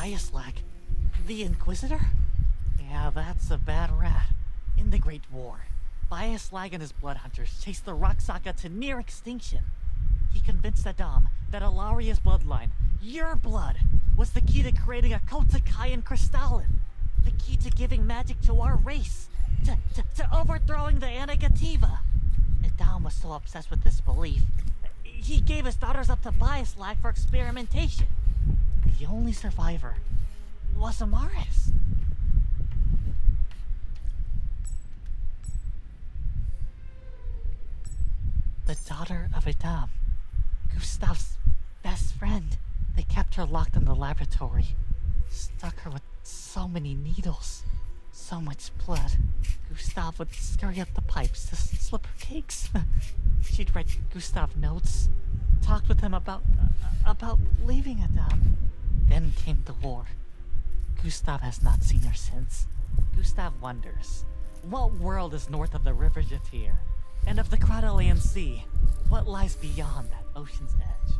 Biaslag? The Inquisitor? Yeah, that's a bad rat. In the Great War, Biaslag and his bloodhunters chased the Rock Saga to near extinction. He convinced Adam that Alaria's bloodline, your blood, was the key to creating a cult to Kai and Kristala. The key to giving magic to our race. To overthrowing the Anagativa. Adam was so obsessed with this belief, he gave his daughters up to Biaslag for experimentation. The only survivor was Amaris. The daughter of Adam, Gustav's best friend. They kept her locked in the laboratory, stuck her with so many needles, so much blood. Gustav would scurry up the pipes to slip her cakes. She'd write Gustav notes, talked with him about leaving Adam. Then came the war. Gustav has not seen her since. Gustav wonders, what world is north of the River Jatir? And of the Kristala Sea, what lies beyond that ocean's edge?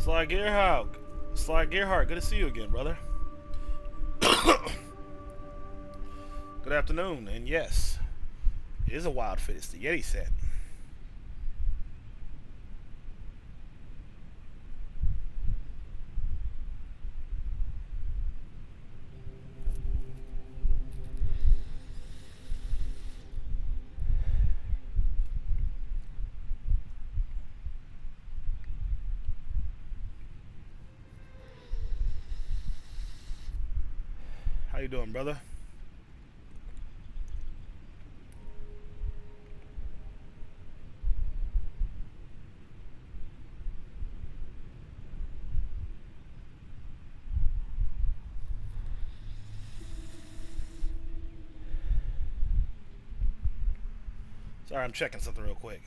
Sly Gearhart, good to see you again, brother. Good afternoon, and yes, it is a wild fit. It's the Yeti set. How you doing, brother? Sorry, I'm checking something real quick.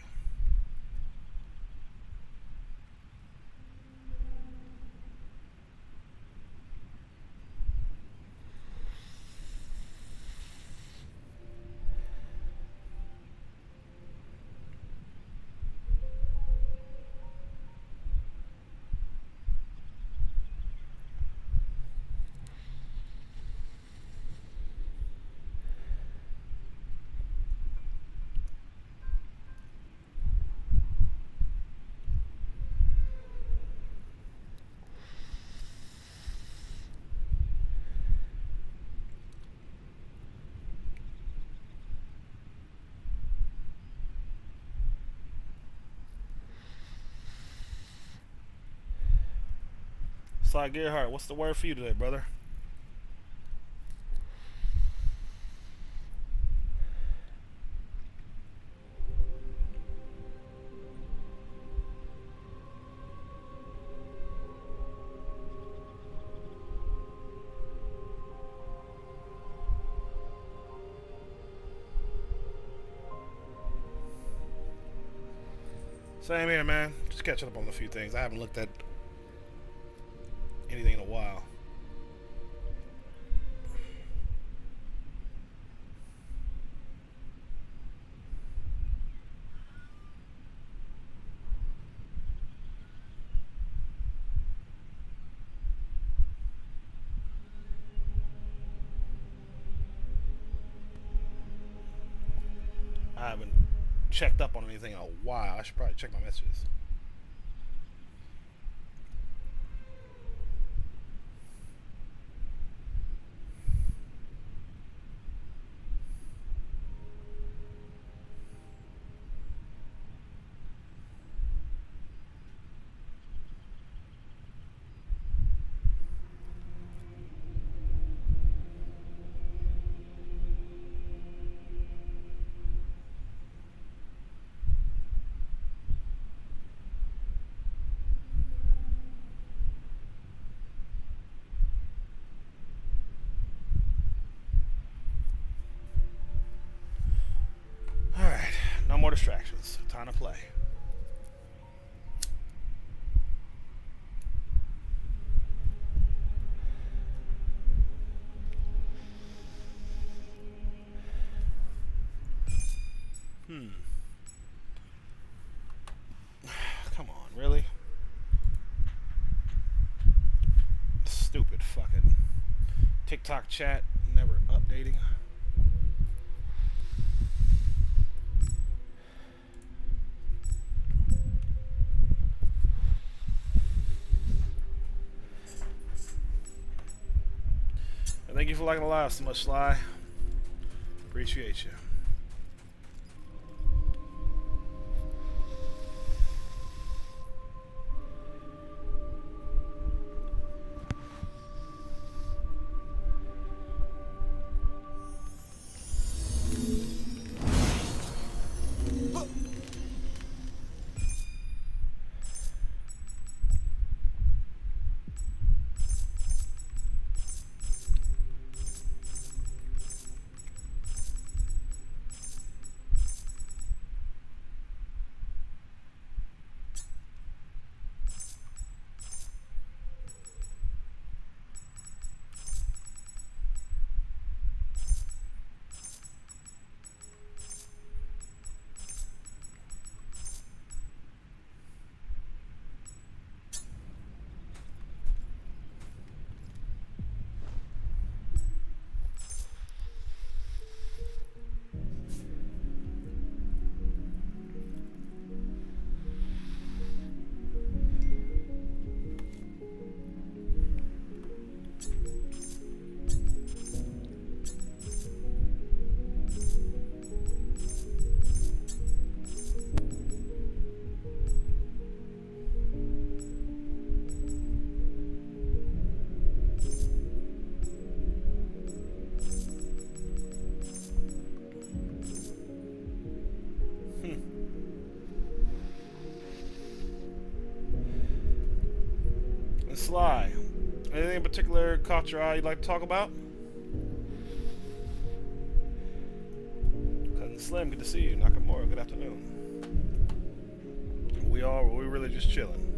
Sly Gearhart, what's the word for you today, brother? Same here, man. Just catching up on a few things. I haven't looked at anything in a while. I haven't checked up on anything in a while. I should probably check my messages. Alright, no more distractions. Time to play. Come on, really? Stupid fucking TikTok chat never updating. Thank you for liking the live so much, Sly. Appreciate you. Sly, anything in particular caught your eye you'd like to talk about? Cousin Slim, good to see you. Nakamura, good afternoon. We really just chilling.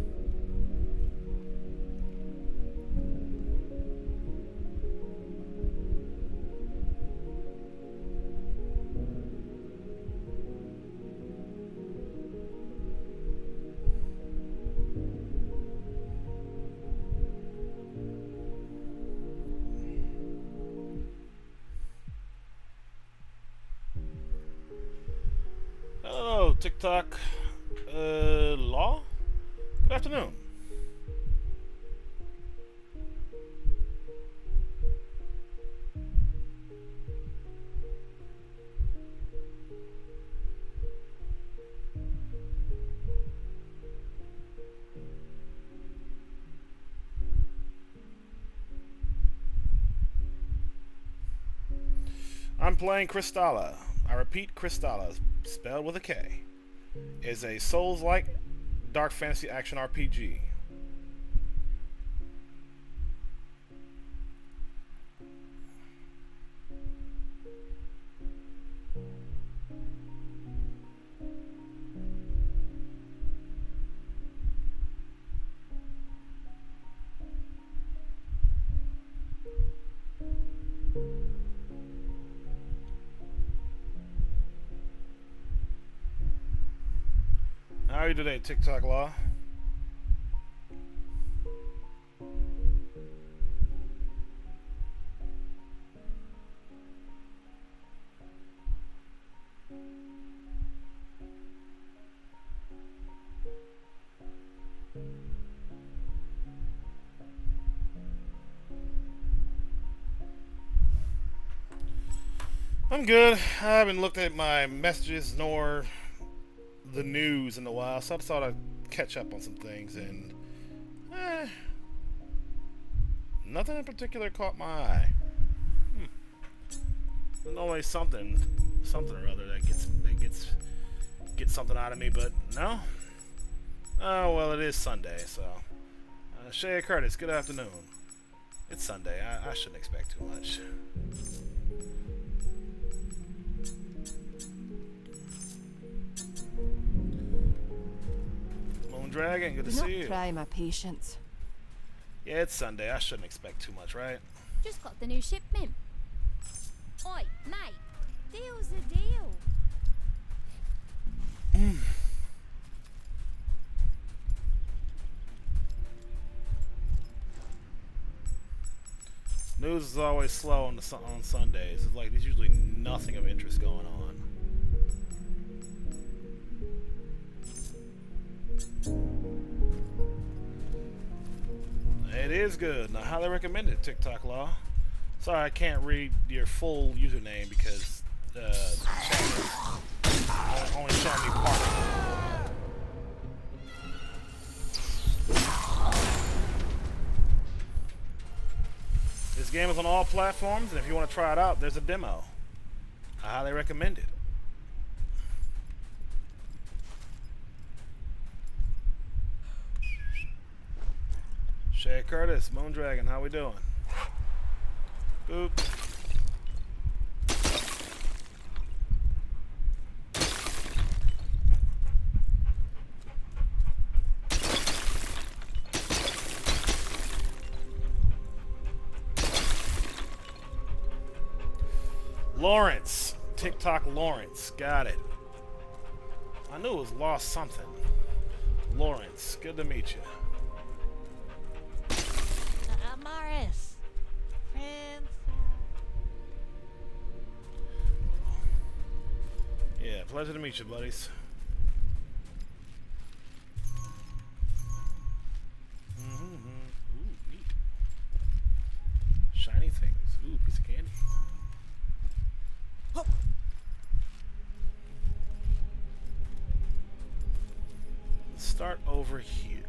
Hello, TikTok. Law? Good afternoon. I'm playing Kristala. I repeat, Kristala, spelled with a K, is a Souls-like dark fantasy action RPG. How are you today, TikTok Law? I'm good. I haven't looked at my messages nor the news in a while, so I just thought I'd catch up on some things, and nothing in particular caught my eye. There's always something or other that gets something out of me, but no. Oh well, it is Sunday, so Shea Curtis, good afternoon. It's Sunday. I shouldn't expect too much. Dragon, good to see you. Try my patience. Yeah, it's Sunday. I shouldn't expect too much, right? Just got the new shipment. Oi, mate. Deal's a deal. News is always slow on Sundays. It's like there's usually nothing of interest going on. It is good, and I highly recommend it, TikTok Law. Sorry, I can't read your full username because only showing me part of it. This game is on all platforms, and if you want to try it out, there's a demo. I highly recommend it. Shay Curtis, Moondragon, how we doing? Boop. Lawrence, TikTok Lawrence, got it. I knew it was Lost something. Lawrence, good to meet you. Morris. Friends. Yeah, pleasure to meet you, buddies. Ooh, neat. Shiny things. Ooh, piece of candy. Let's start over here.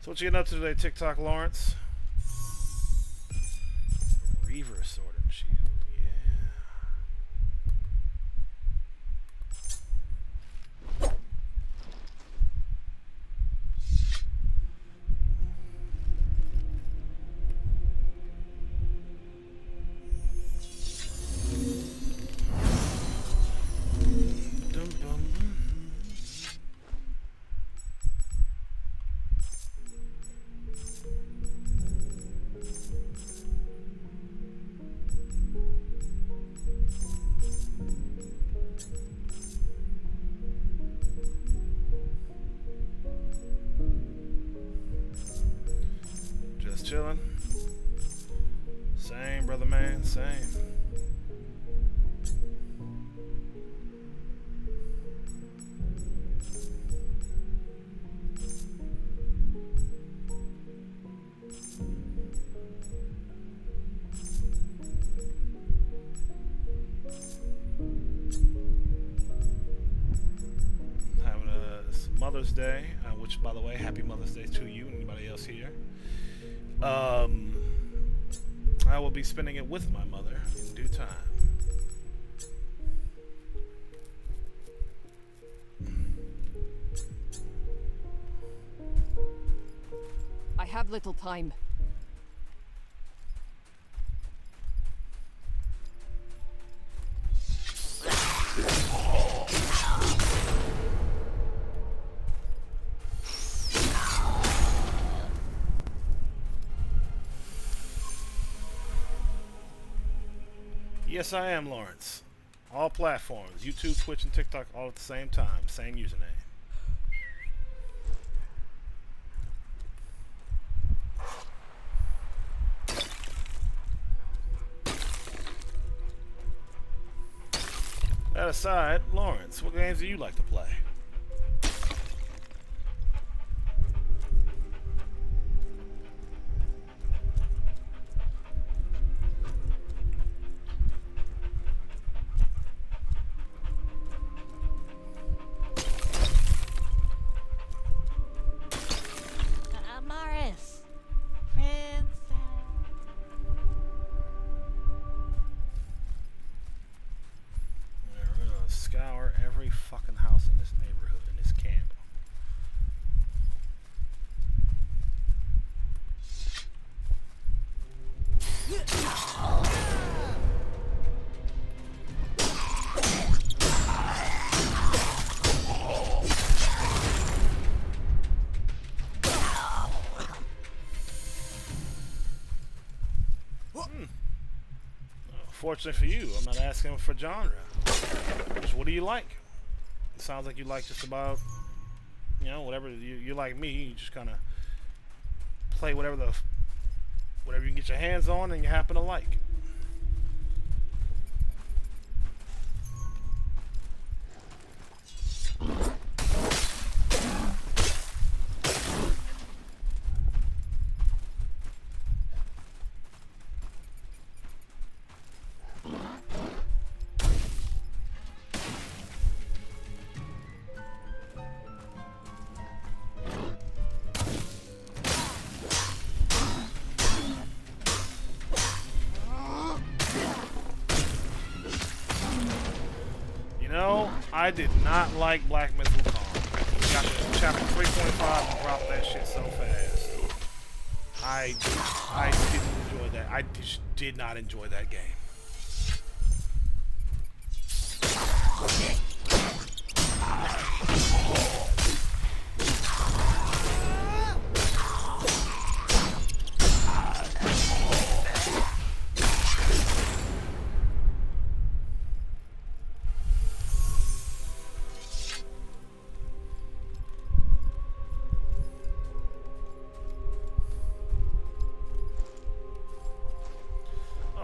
So what you getting up to today, TikTok Lawrence? Reaver Sword and Shield, yeah. Same, brother man, same. Having a Mother's Day, which, by the way, happy Mother's Day to you and anybody else here. I will be spending it with my mother in due time. I have little time. Yes, I am, Lawrence. All platforms, YouTube, Twitch, and TikTok, all at the same time. Same username. That aside, Lawrence, what games do you like to play? Morris. Princess. We're gonna scour every fucking house in this neighborhood, in this camp. Fortunately for you, I'm not asking for genre. Just what do you like? It sounds like you like just about, you know, whatever you like me. You just kind of play whatever you can get your hands on and you happen to like. No, I did not like Black Myth Wukong. Got to chapter 3.5 and dropped that shit so fast. I didn't enjoy that. I just did not enjoy that game.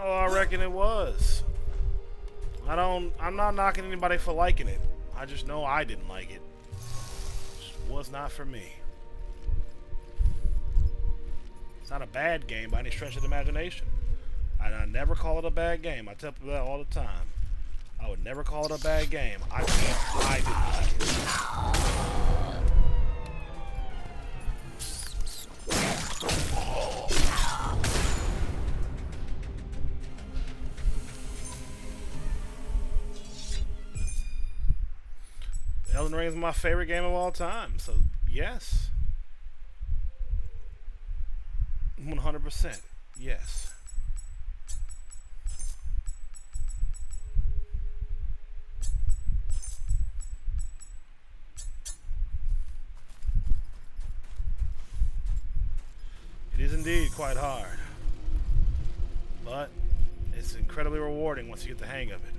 Oh, I reckon it was. I'm not knocking anybody for liking it. I just know I didn't like it. Just was not for me. It's not a bad game by any stretch of the imagination. And I never call it a bad game. I tell people that all the time. I would never call it a bad game. I didn't like it. Elden Ring is my favorite game of all time, so yes. 100%, yes. It is indeed quite hard, but it's incredibly rewarding once you get the hang of it.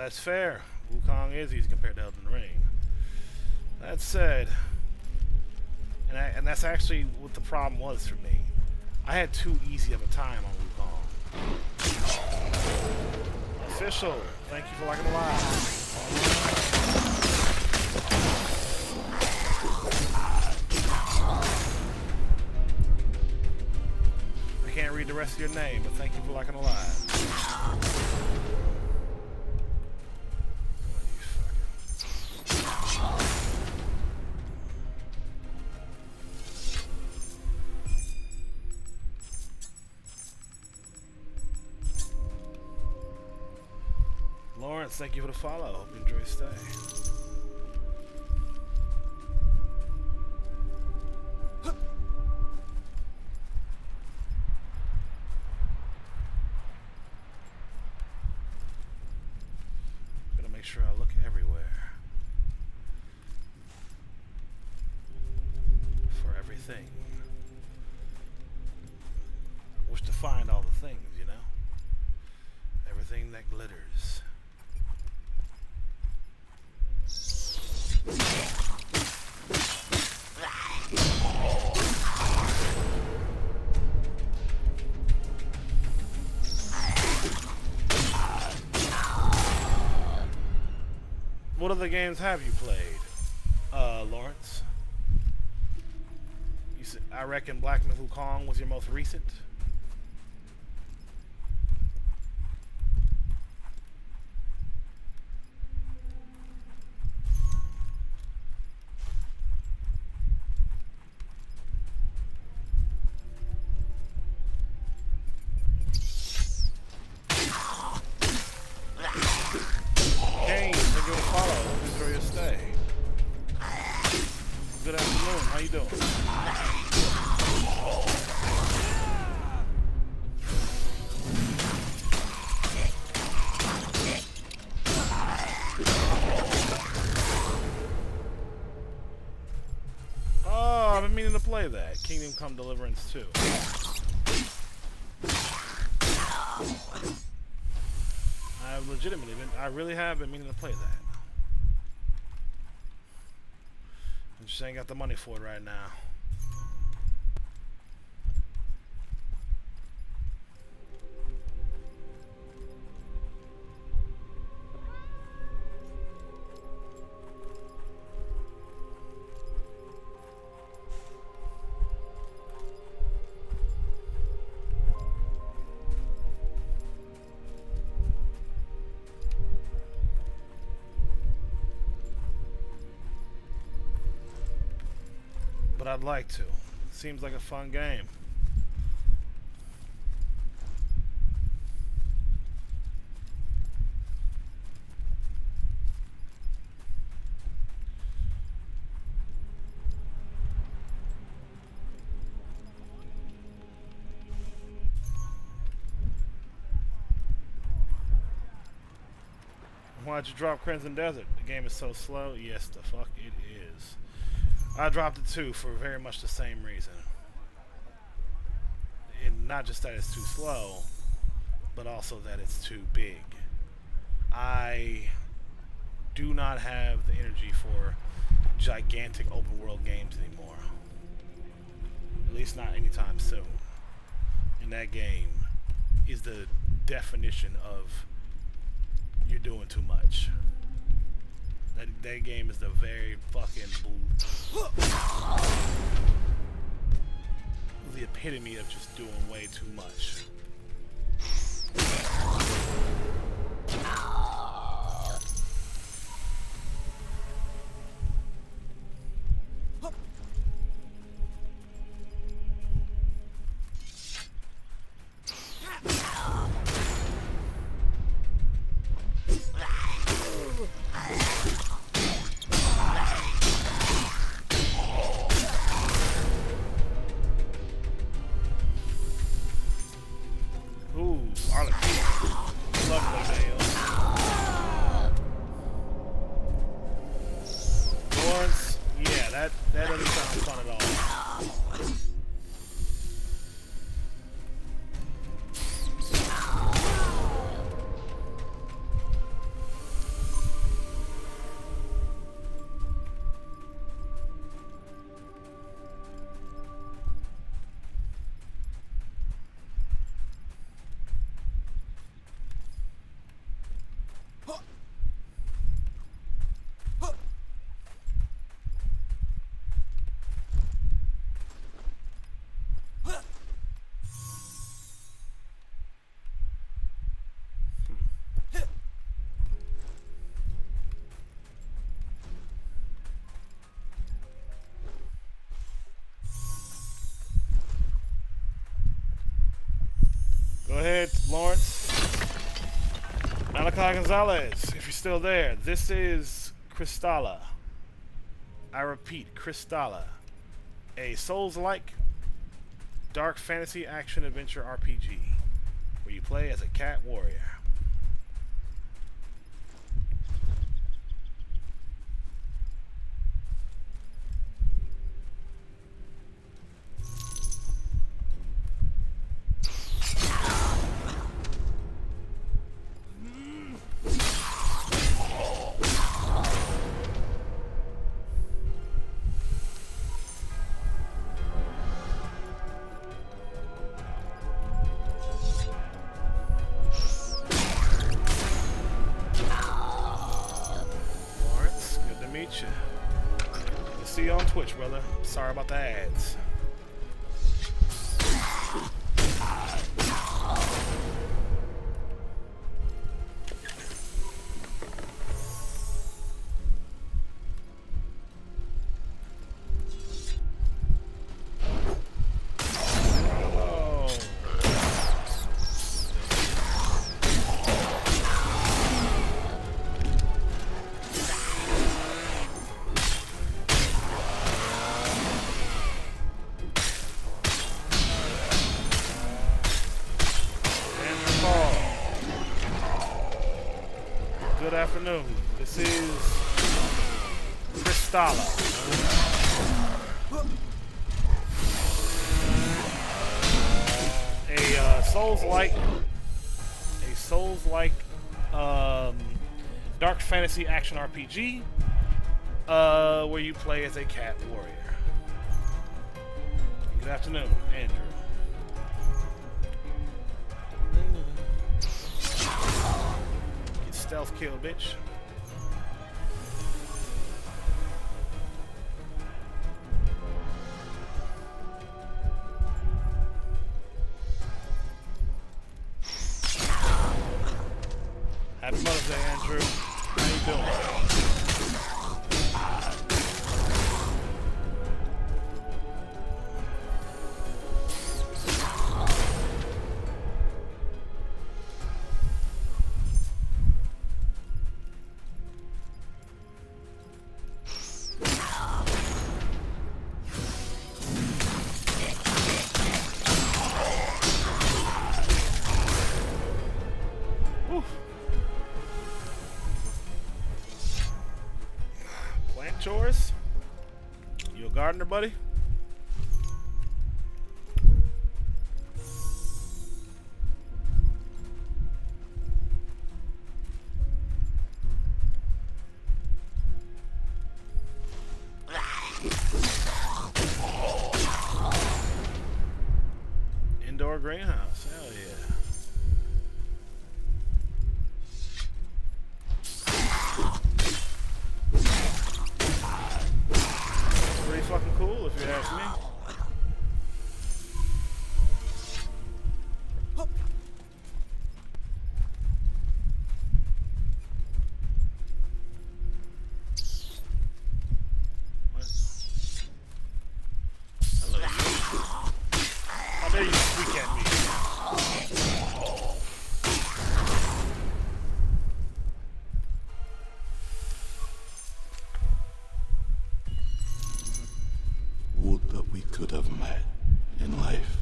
That's fair. Wukong is easy compared to Elden Ring. That said, and that's actually what the problem was for me. I had too easy of a time on Wukong. Official, thank you for liking the live. I can't read the rest of your name, but thank you for liking the live. Lawrence, thank you for the follow. Hope you enjoy your stay. Gotta make sure I look everywhere for everything. Wish to find all the things, you know? Everything that glitters. What other games have you played, Lawrence? You said, I reckon Black Myth Wukong was your most recent. Good afternoon. How you doing? Oh, I've been meaning to play that. Kingdom Come Deliverance 2. I've legitimately been, I really have been meaning to play that. I just ain't got the money for it right now. But I'd like to. Seems like a fun game. Why'd you drop Crimson Desert? The game is so slow. Yes, the fuck it is. I dropped it too for very much the same reason. And not just that it's too slow, but also that it's too big. I do not have the energy for gigantic open world games anymore. At least not anytime soon. And that game is the definition of you're doing too much. That game is the very fucking the epitome of just doing way too much. Ooh, Arlequin. Go ahead, Lawrence. Malachi Gonzalez, if you're still there, this is Kristala. I repeat, Kristala. A Souls-like dark fantasy action adventure RPG where you play as a cat warrior. See you on Twitch, brother. Sorry about the ads. Good afternoon. This is Kristala. A Souls-like dark fantasy action RPG where you play as a cat warrior. Good afternoon, Andrew. Stealth kill, bitch. Happy Mother's Day, Andrew. How you doing? Chores? You a gardener, buddy? Indoor greenhouse, hell yeah. Fucking cool if you ask me. What? Hello. How dare you squeak at me? Would that we could have met in life.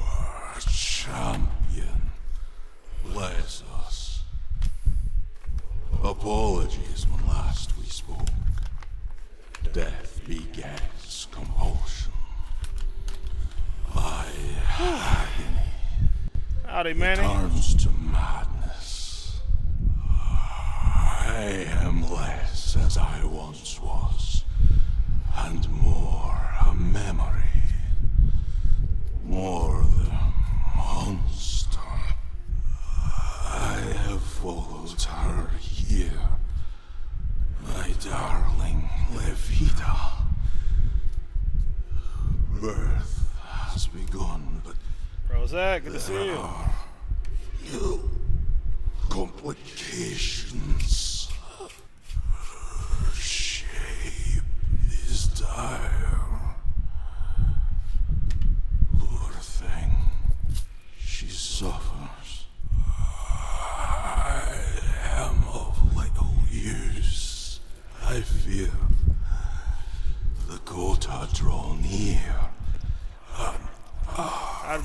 Our champion, bless us. Apologies when last we spoke. Death begets compulsion. By agony. Howdy, Manny. Turns to madness. I am less as I once was, and more a memory. More the monster. I have followed her here. My darling Levita. Birth has begun, but Rosette, good to see you. new complications. Shape is dying.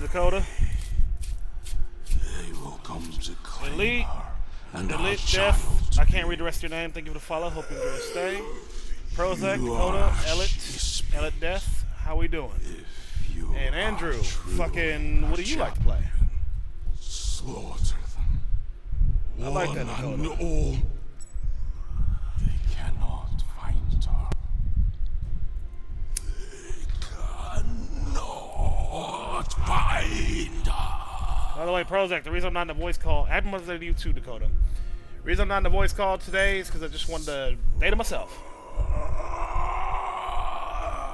Dakota. They will come to claim Elite. her and our Elite child. Death. I can't read the rest of your name. Thank you for the follow. Hope you enjoy the stay. Prozac, You Dakota, are Elliot, she Elliot Death. How we doing? If you And are Andrew, truly fucking, what do you like to play? Slaughter them. I like that, One and Dakota. all. They cannot find her. They cannot find her. By the way, Prozac, the reason I'm not in the voice call, happy Mother's Day to you too, Dakota. The reason I'm not in the voice call today is because I just wanted to data myself.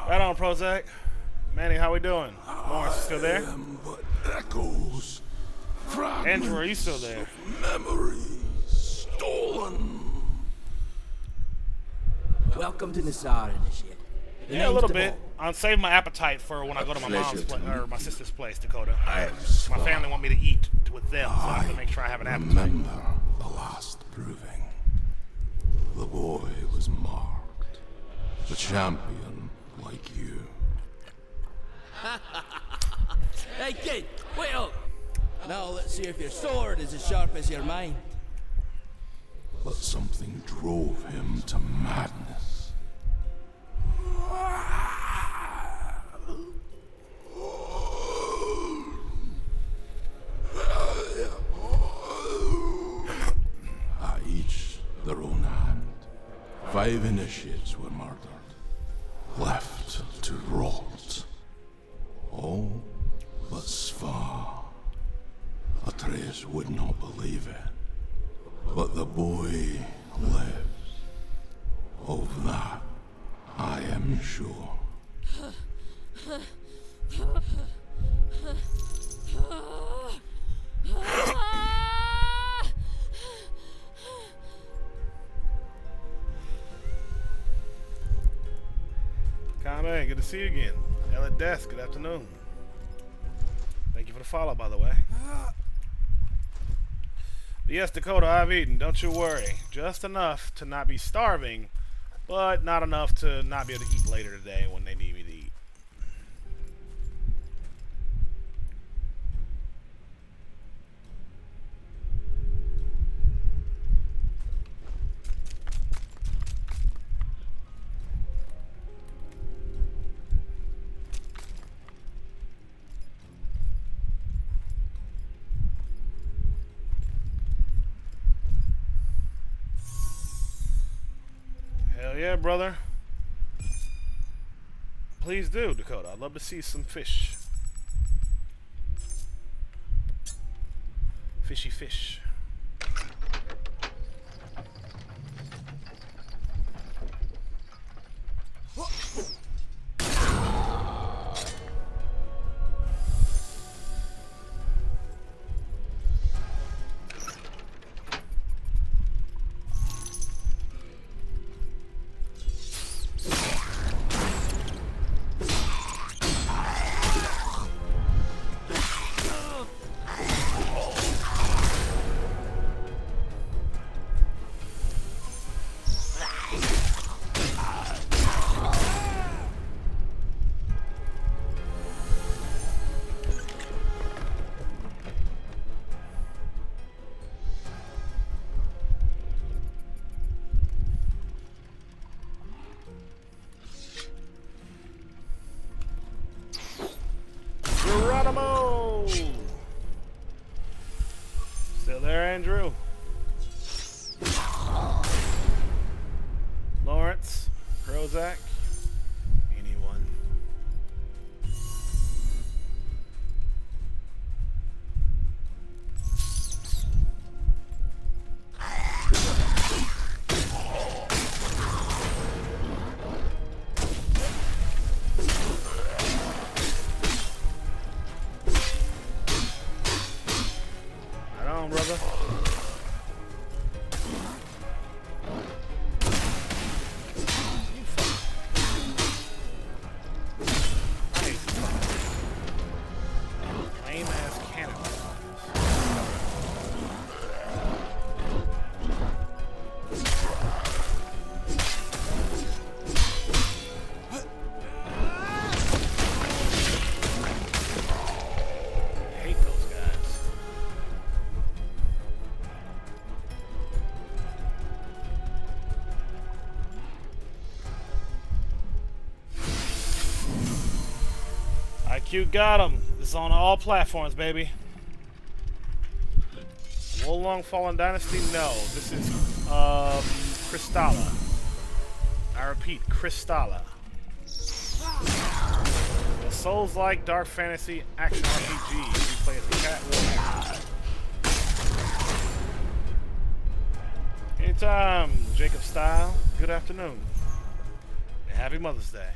Right on, Prozac. Manny, how we doing? Lawrence, you still there? But echoes. Andrew, are you still there? Memories stolen. Welcome to Nasara Initiate. The Yeah, a name's little Devon. bit. I'm saving my appetite for when I go to my mom's pleasure to or my sister's place, Dakota. I am My family want me to eat with them, so I have to make sure I have an appetite. Remember the last proving. The boy was marked. A champion like you. Hey kid, wait up! Now let's see if your sword is as sharp as your mind. But something drove him to madness. Each their own hand. 5 initiates were murdered, left to rot. All but Svar. Atreus would not believe it, but the boy lives. Of that, I am sure. Kame, good to see you again. Elliot Death, good afternoon. Thank you for the follow, by the way. But yes, Dakota, I've eaten. Don't you worry. Just enough to not be starving, but not enough to not be able to eat later today when they need me to eat. Hell yeah, brother. Please do, Dakota. I'd love to see some fish. Fishy fish. Geronimo! Still there, Andrew? Lawrence? Prozac? Anyone? Right on, brother. Cute got him. This is on all platforms, baby. Wolong Fallen Dynasty? No. This is Kristala. I repeat, Kristala. A Souls-like dark fantasy action RPG. You play as a cat warrior. Anytime, Jacob Style. Good afternoon. And happy Mother's Day.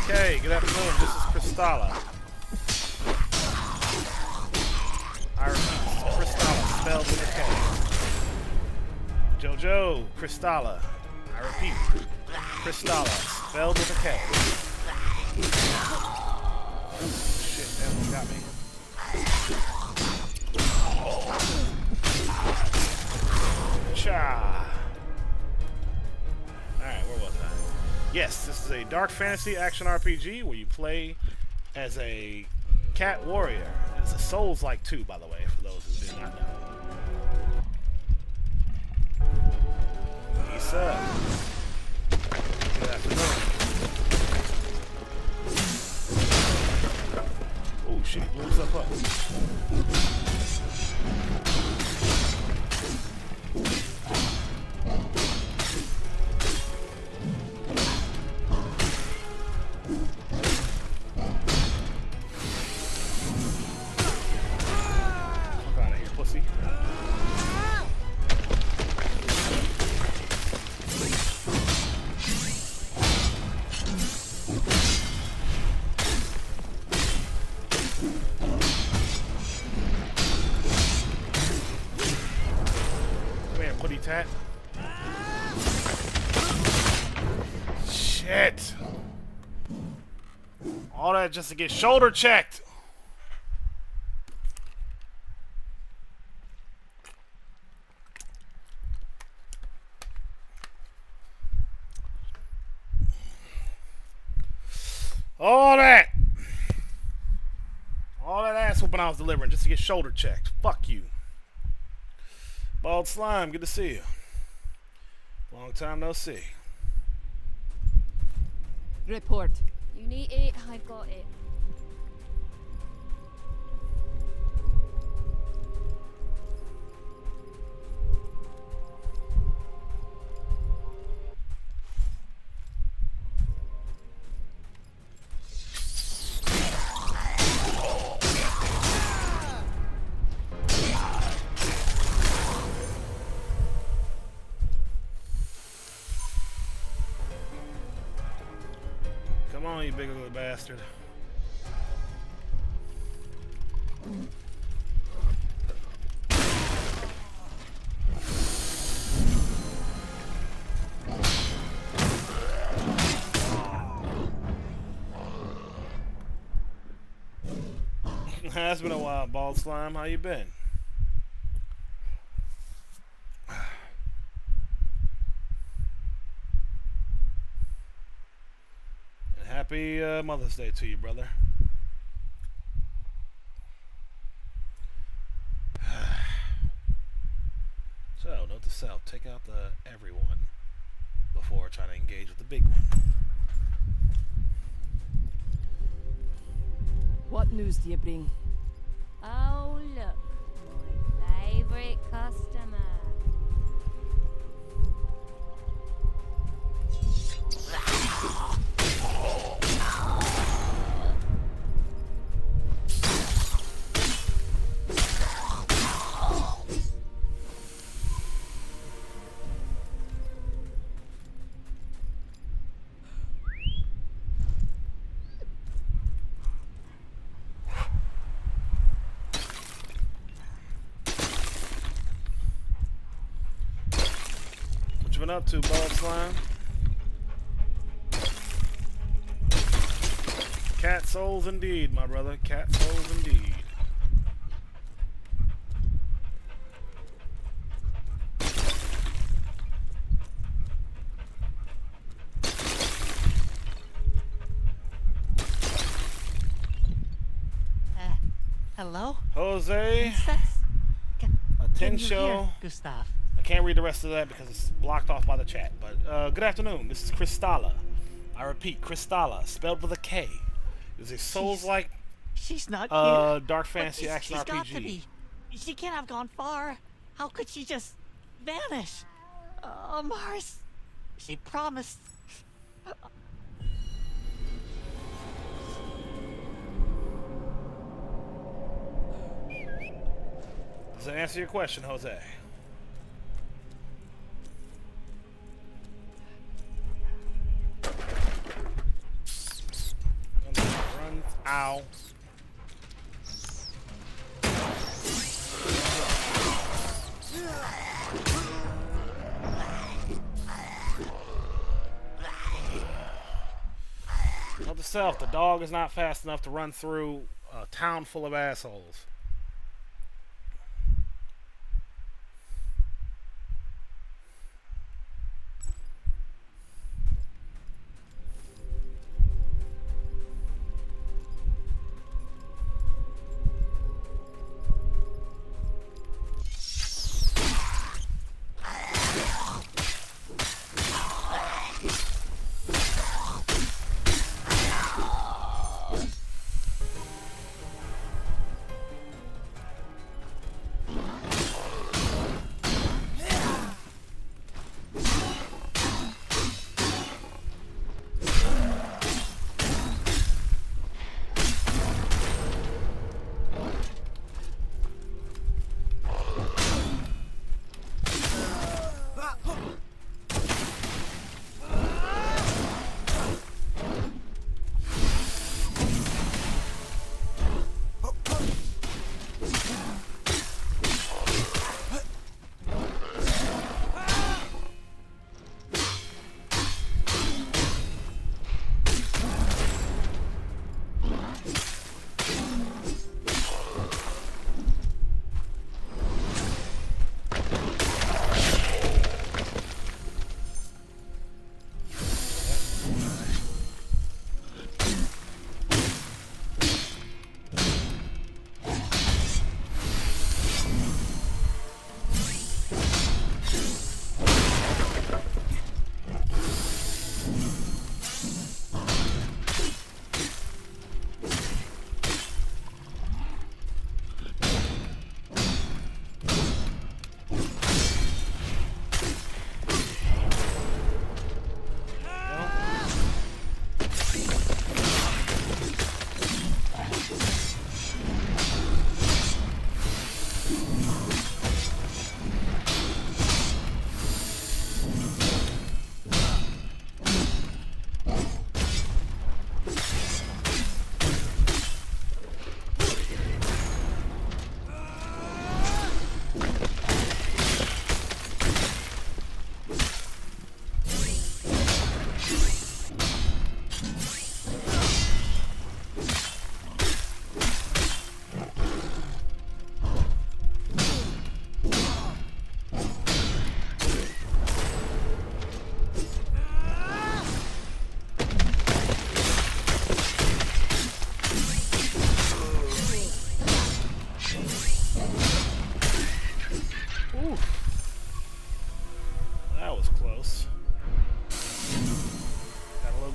Okay, good afternoon. This is Kristala. I repeat, Kristala, spelled with a K. Jojo, Kristala. I repeat, Kristala, spelled with a K. Shit, that one got me. Cha. Alright, where was I? Yes, this is a dark fantasy action RPG where you play as a cat warrior. It's a Souls-like 2, by the way, for those who did not know. Peace up. Good afternoon. Oh shit, he blew himself up. Tat. Shit. All that just to get shoulder checked. All that ass whooping I was delivering just to get shoulder checked. Fuck you. Bald Slime, good to see you. Long time no see. Report. You need it, I've got it. Come on, you big ugly bastard. It's been a while, Bald Slime. How you been? Happy Mother's Day to you, brother. So, note to self, take out the everyone before trying to engage with the big one. What news do you bring? Oh, look. My favorite customer. What you been up to, Bald Slime? Cat souls indeed, my brother. Cat souls indeed. Hello? Jose, Princess? a getting you Potential. here, Gustav? I can't read the rest of that because it's blocked off by the chat. But good afternoon. This is Kristala. I repeat, Kristala, spelled with a K. It's a Souls-like She's not here. dark fantasy action She's got to RPG. be. She can't have gone far. How could she just vanish? Mars. She promised. Does that answer your question, Jose? Run. Ow. Note to self, the dog is not fast enough to run through a town full of assholes.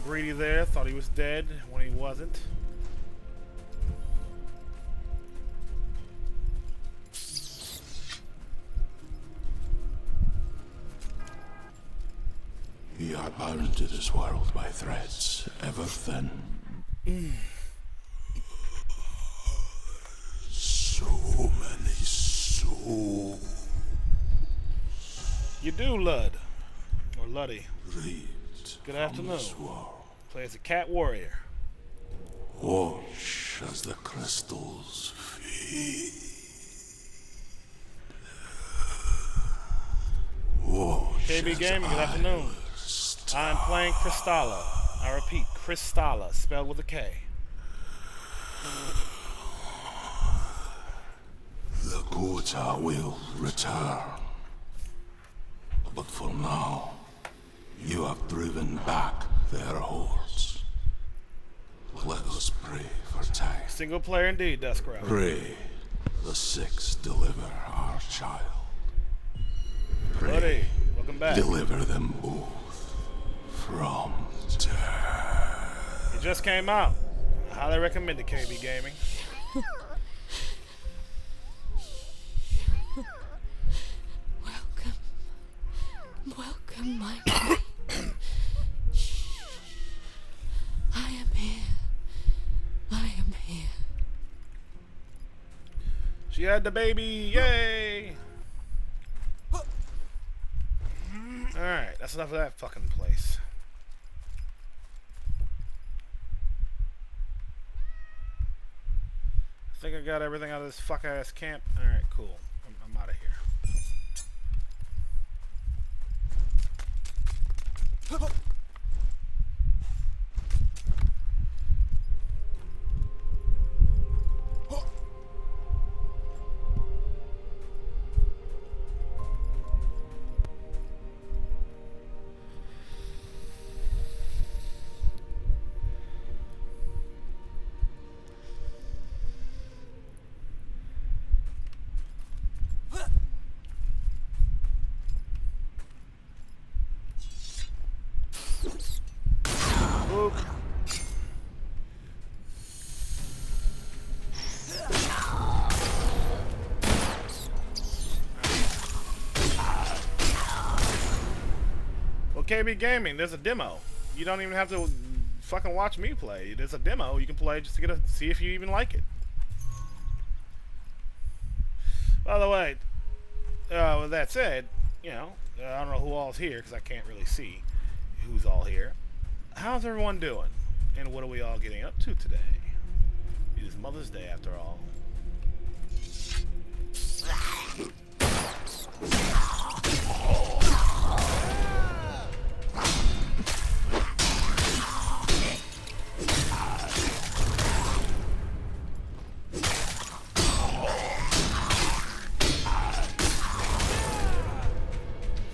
Greedy there, thought he was dead when he wasn't. You are bound to this world by threads, ever thin. So many souls. You do, Lud. Or Luddy. Read. Good afternoon. This world. Play as a cat warrior. Watch as the crystals feed. Watch KB as Gaming, good afternoon. I'm playing Kristala. I repeat, Kristala, spelled with a K. The Quota will return. But for now, you have driven back their hordes. Let us pray for time. Single player indeed, Duskrow. Pray the six deliver our child. Buddy, welcome back. Deliver them both from death. It just came out. I highly recommend it, KB Gaming. Welcome, my boy. I am here. I am here. She had the baby, yay! Alright, that's enough of that fucking place. I think I got everything out of this fuck ass camp. Alright, cool. I'm out of here. Boop. Well, KB Gaming, there's a demo. You don't even have to fucking watch me play. There's a demo you can play just to see if you even like it. By the way, with that said, you know, I don't know who all's here because I can't really see who's all here. How's everyone doing? And what are we all getting up to today? It is Mother's Day after all.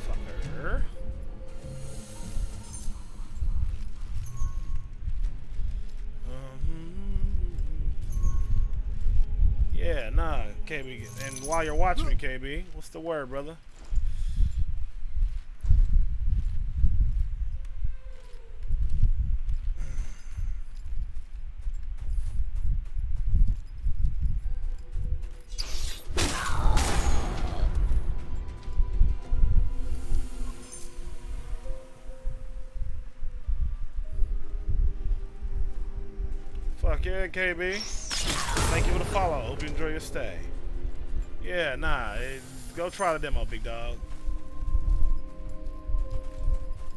Fucker. Yeah, nah, KB. And while you're watching me, KB, what's the word, brother? Fuck yeah, KB. Thank you for the follow. Hope you enjoy your stay. Yeah, nah. Go try the demo, big dog.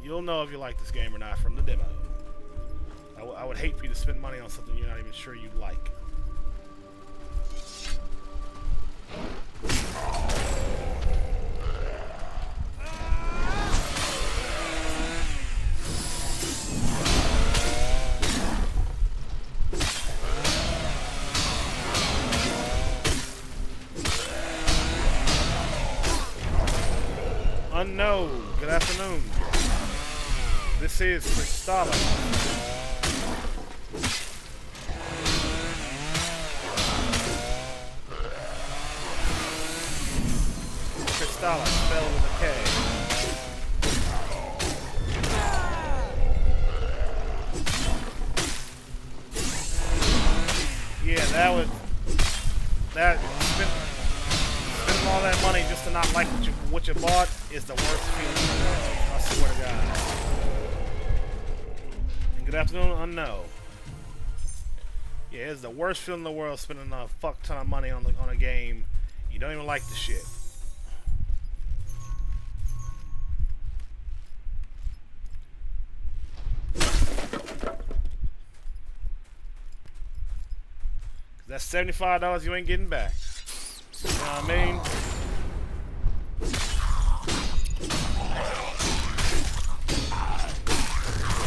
You'll know if you like this game or not from the demo. I would hate for you to spend money on something you're not even sure you'd like. Unknown, good afternoon. This is Kristala. Kristala, spelled with a K. Yeah, spending all that money just to not like what you bought is the worst feeling in the world. I swear to God. And good afternoon, Unknown. Yeah, it's the worst feeling in the world spending a fuck ton of money on a game you don't even like the shit. That's $75 you ain't getting back. You know what I mean?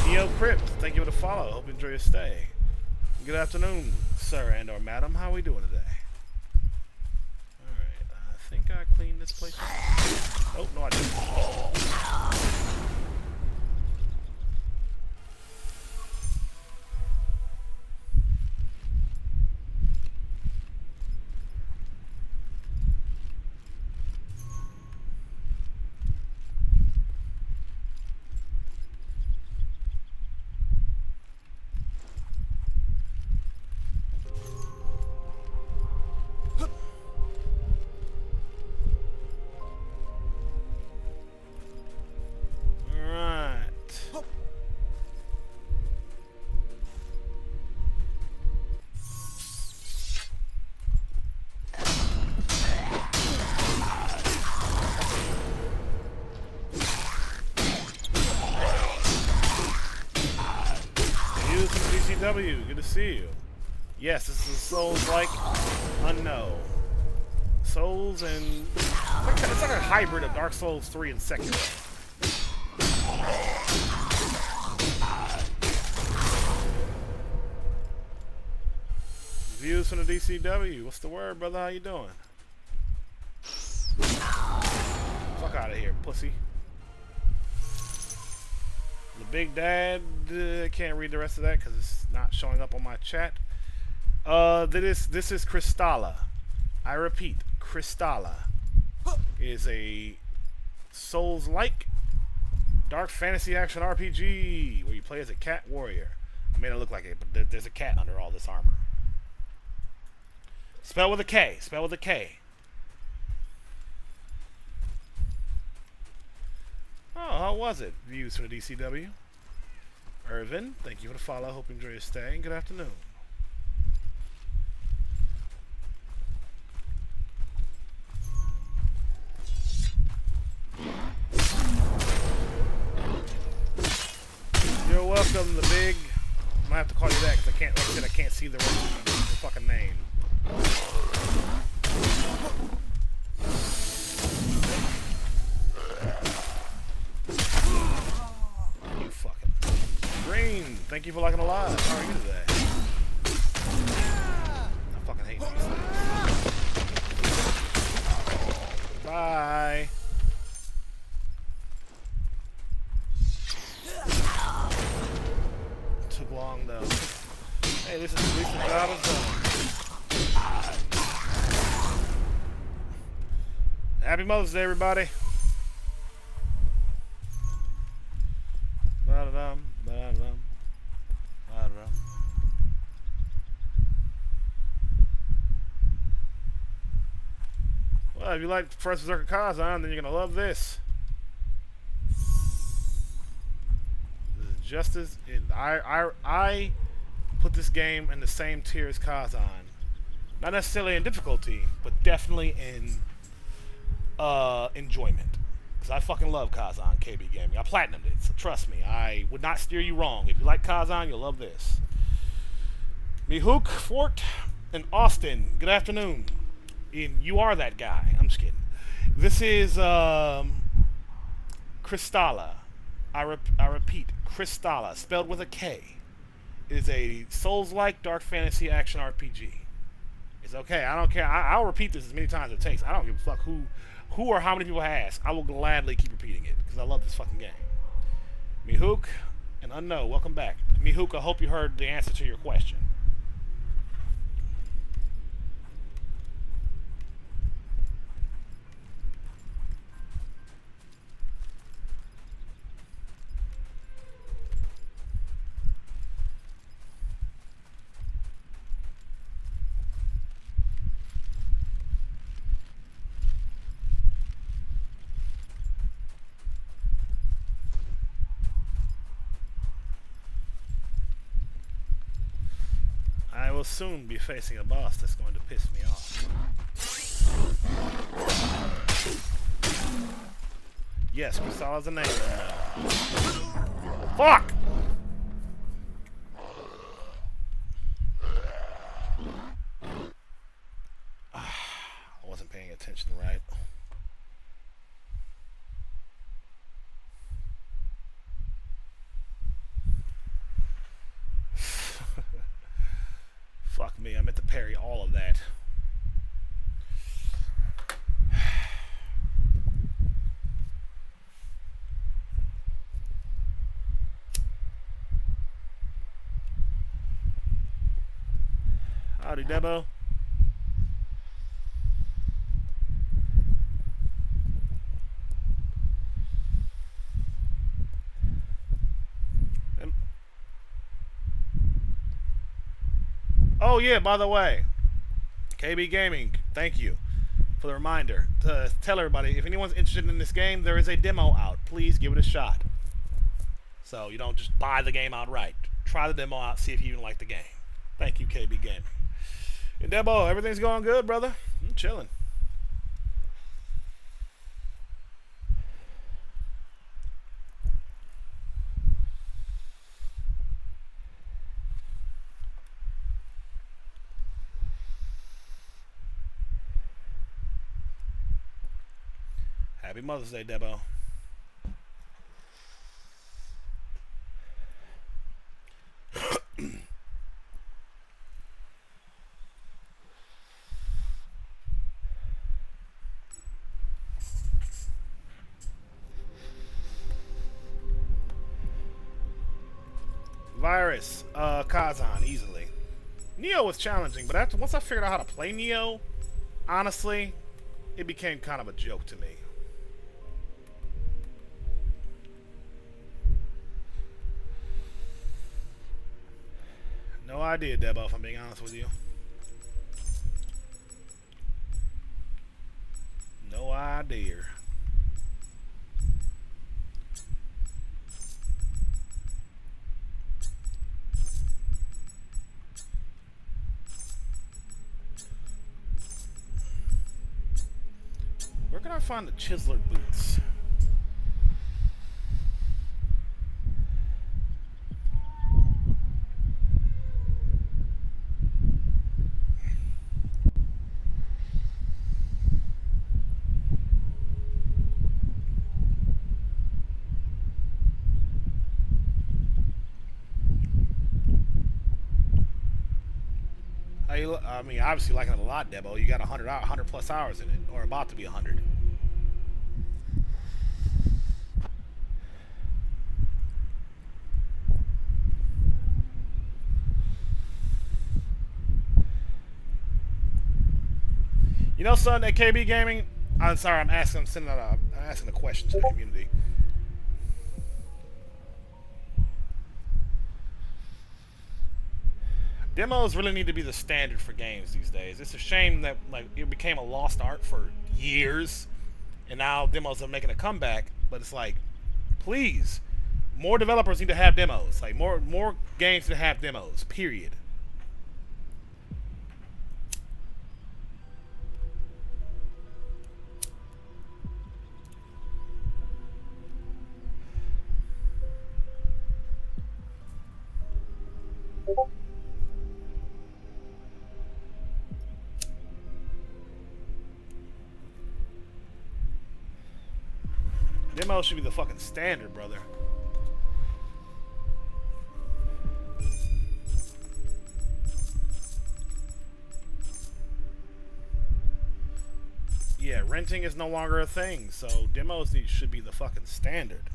Neo Crypt, thank you for the follow. Hope you enjoy your stay. Good afternoon, sir and or madam. How are we doing today? Alright, I think I cleaned this place up. Oh, no I didn't. DCW, good to see you. Yes, this is Souls-like Unknown. Souls and... It's like a hybrid of Dark Souls 3 and Sekiro. Views from the DCW. What's the word, brother? How you doing? Fuck out of here, pussy. The Big Dad, can't read the rest of that because it's not showing up on my chat. This is Kristala. I repeat, Kristala is a Souls-like dark fantasy action RPG where you play as a cat warrior. I made it look like it, but there's a cat under all this armor. Spell with a K. Spell with a K. Oh, how was it? Views for the DCW. Irvin, thank you for the follow. Hope you enjoy your stay. And good afternoon. You're welcome, the big. I might have to call you that because I can't. Like I said, I can't see the rest of your fucking name. You fucking Green. Thank you for liking the live. How are you today? I fucking hate these things. Bye. Took long though. Hey, this is at least the job is done. Happy Mother's Day, everybody. Ba-da-dum, ba-da-dum, ba-da-dum. Well, if you like First Berserker Kazan, then you're gonna love this. Just as I put this game in the same tier as Kazan, not necessarily in difficulty, but definitely in enjoyment. Because I fucking love Kazan KB Gaming. I platinumed it, so trust me, I would not steer you wrong. If you like Kazan, you'll love this. Mihook, Fort, and Austin. Good afternoon. And you are that guy. I'm just kidding. This is Kristala. I repeat, Kristala, spelled with a K, is a Souls-like dark fantasy action RPG. It's okay. I don't care. I'll repeat this as many times as it takes. I don't give a fuck who or how many people ask. I will gladly keep repeating it because I love this fucking game. Mihook and Unknown, welcome back. Mihook, I hope you heard the answer to your question. I will soon be facing a boss that's going to piss me off. Yes, Kristala's a name. Fuck! I wasn't paying attention, right? Fuck me, I meant to parry all of that. Howdy, Debo. Oh yeah, by the way, KB Gaming, thank you for the reminder to tell everybody, if anyone's interested in this game, there is a demo out. Please give it a shot. So you don't just buy the game outright. Try the demo out, see if you even like the game. Thank you, KB Gaming. And Debo, everything's going good, brother? I'm chilling. Happy Mother's Day, Debo. Virus, Kazan, easily. Neo was challenging, but once I figured out how to play Neo, honestly, it became kind of a joke to me. No idea, Debo, if I'm being honest with you. No idea. Where can I find the Chiseler boots? I mean, obviously liking it a lot, Debo. You got 100 plus hours in it, or about to be 100. You know, son, at KB Gaming, I'm sorry, I'm asking a question to the community. Demos really need to be the standard for games these days. It's a shame that it became a lost art for years, and now demos are making a comeback. But it's like, please, more developers need to have demos. Like more games to have demos. Period. Demo should be the fucking standard, brother. Yeah, renting is no longer a thing, so demos should be the fucking standard.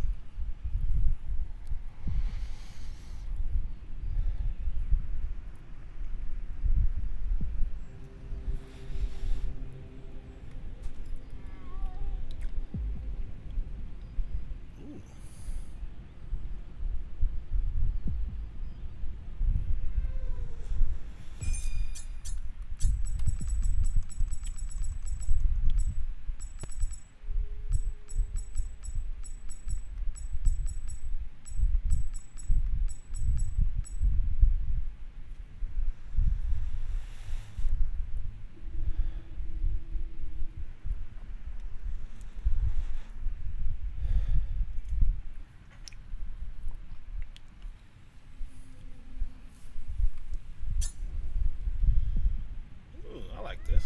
This.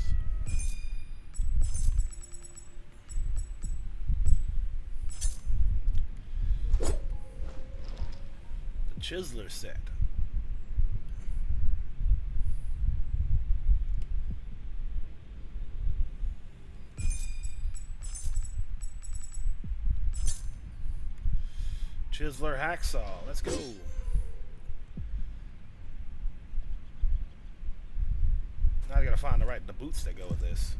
The Chiseler set. Chiseler hacksaw. Let's go. Now I gotta find the boots that go with this.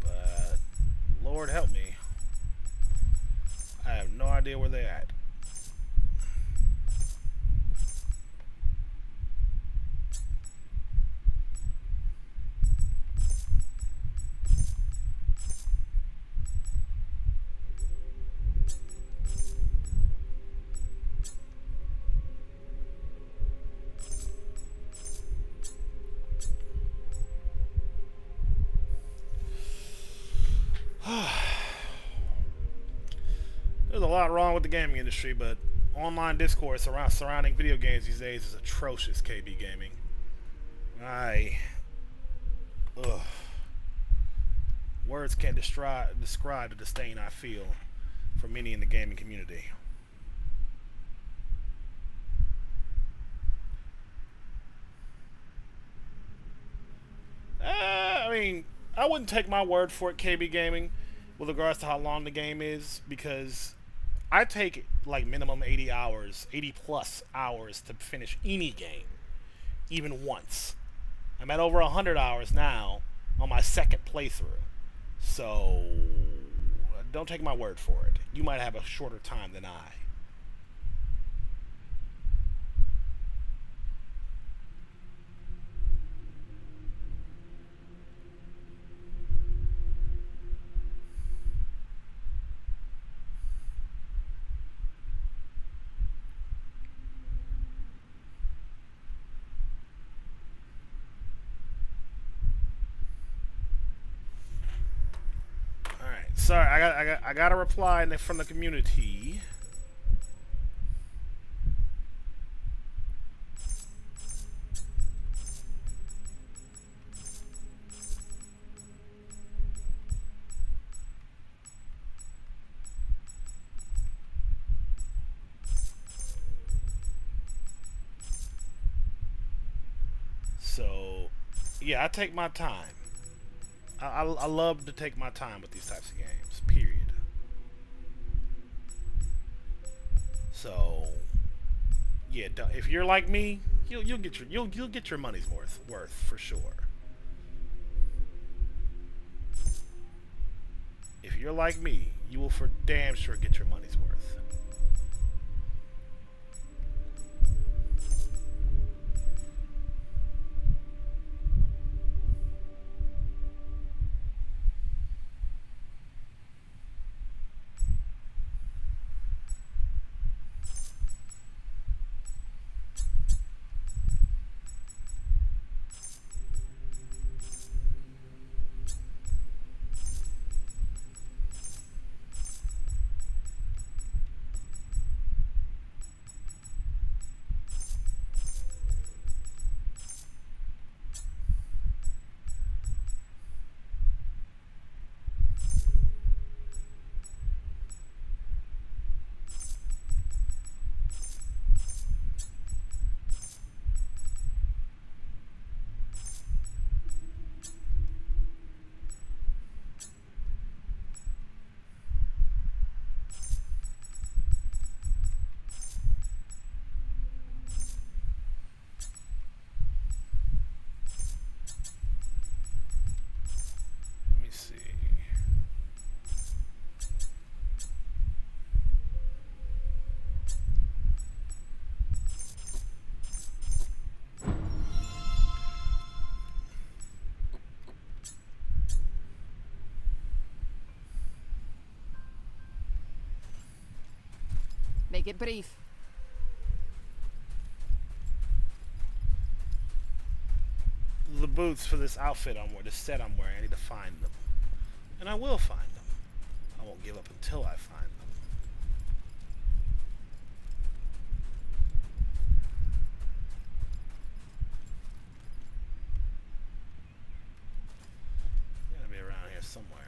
But Lord help me, I have no idea where they're at. There's a lot wrong with the gaming industry, but online discourse surrounding video games these days is atrocious, KB Gaming. Words can't describe the disdain I feel for many in the gaming community. I mean, I wouldn't take my word for it, KB Gaming, with regards to how long the game is, because I take like minimum 80 hours, 80 plus hours to finish any game, even once. I'm at over 100 hours now on my second playthrough. So, don't take my word for it. You might have a shorter time than I. Sorry, I got a reply from the community. So, yeah, I take my time. I love to take my time with these types of games. Period. So, yeah, if you're like me, you'll get your money's worth for sure. If you're like me, you will for damn sure get your money's worth. Make it brief. The boots for this outfit I'm wearing, this set I'm wearing, I need to find them. And I will find them. I won't give up until I find them. Gotta be around here somewhere.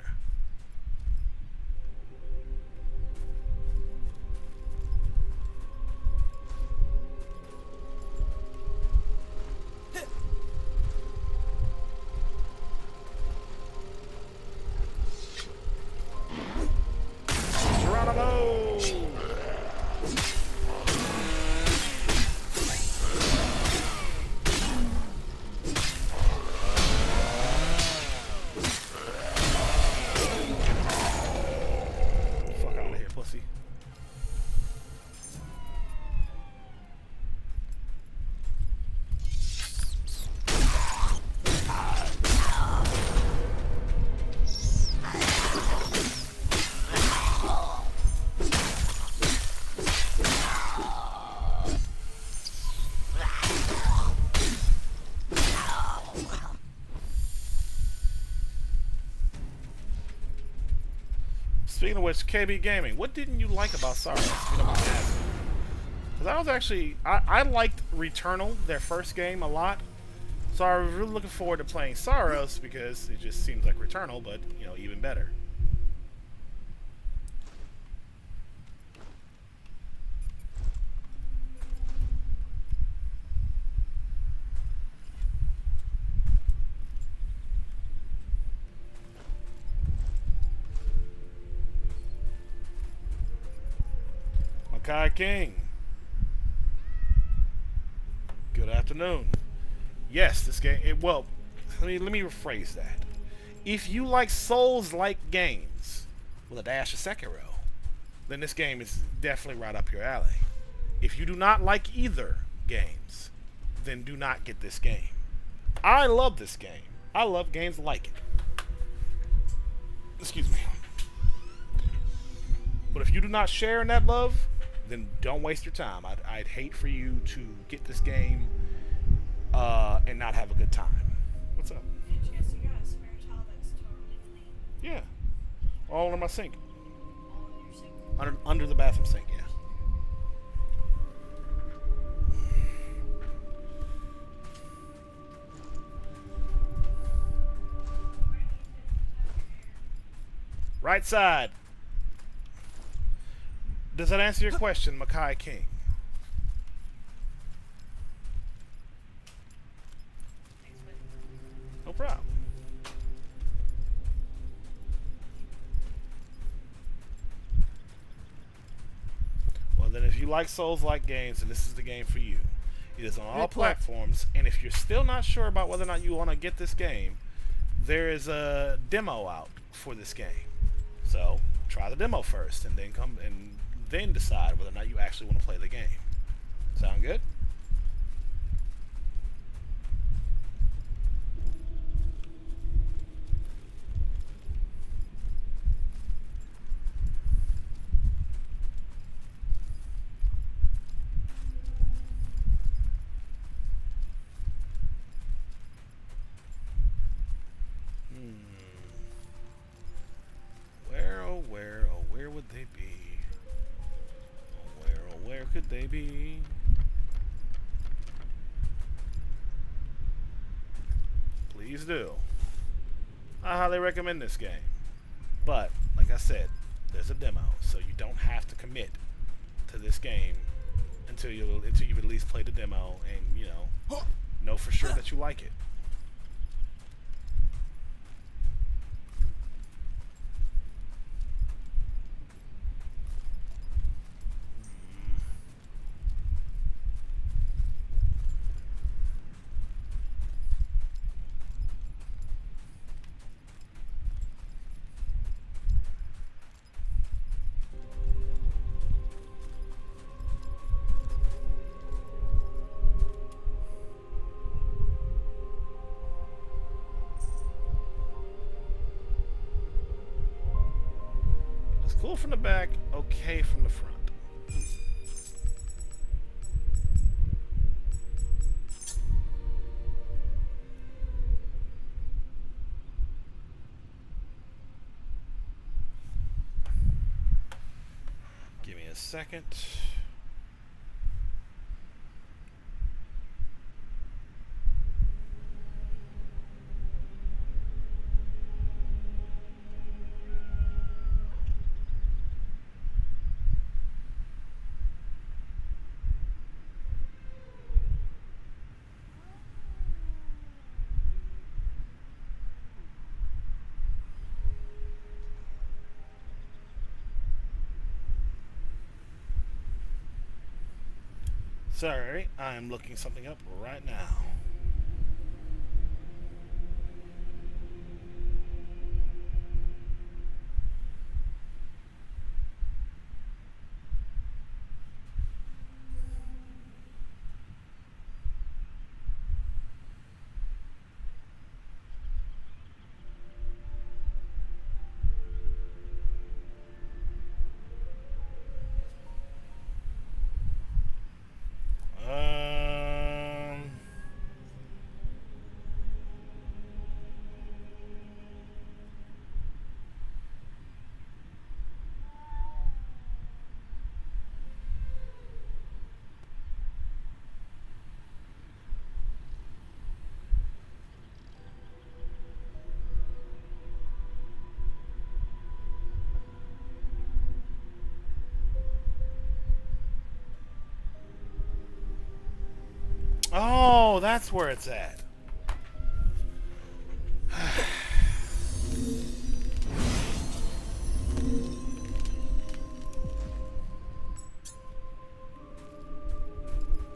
Speaking of which, KB Gaming, what didn't you like about Sorrow? Because I was actually, I liked Returnal, their first game, a lot. So I was really looking forward to playing Saros because it just seems like Returnal, but you know, even better. Makai King. Good afternoon. Yes, this game. Well, let me rephrase that. If you like Souls-like games with a dash of Sekiro, then this game is definitely right up your alley. If you do not like either games, then do not get this game. I love this game. I love games like it. Excuse me. But if you do not share in that love, then don't waste your time. I'd hate for you to get this game and not have a good time. What's up? Chance, you got a spare towel that's totally clean. Yeah. All under my sink. All in your sink. Under the bathroom sink, yeah. Right side. Does that answer your question, Makai King? No problem. Well, then if you like Souls-like games, then this is the game for you. It is on all platforms, and if you're still not sure about whether or not you want to get this game, there is a demo out for this game. So try the demo first, and then decide whether or not you actually want to play the game. Sound good? Where would they be? Where could they be? Please do. I highly recommend this game. But, like I said, there's a demo, so you don't have to commit to this game until you've at least played the demo and, you know for sure that you like it. Cool from the back, okay from the front. Give me a second. Sorry, I'm looking something up right now. Oh, that's where it's at.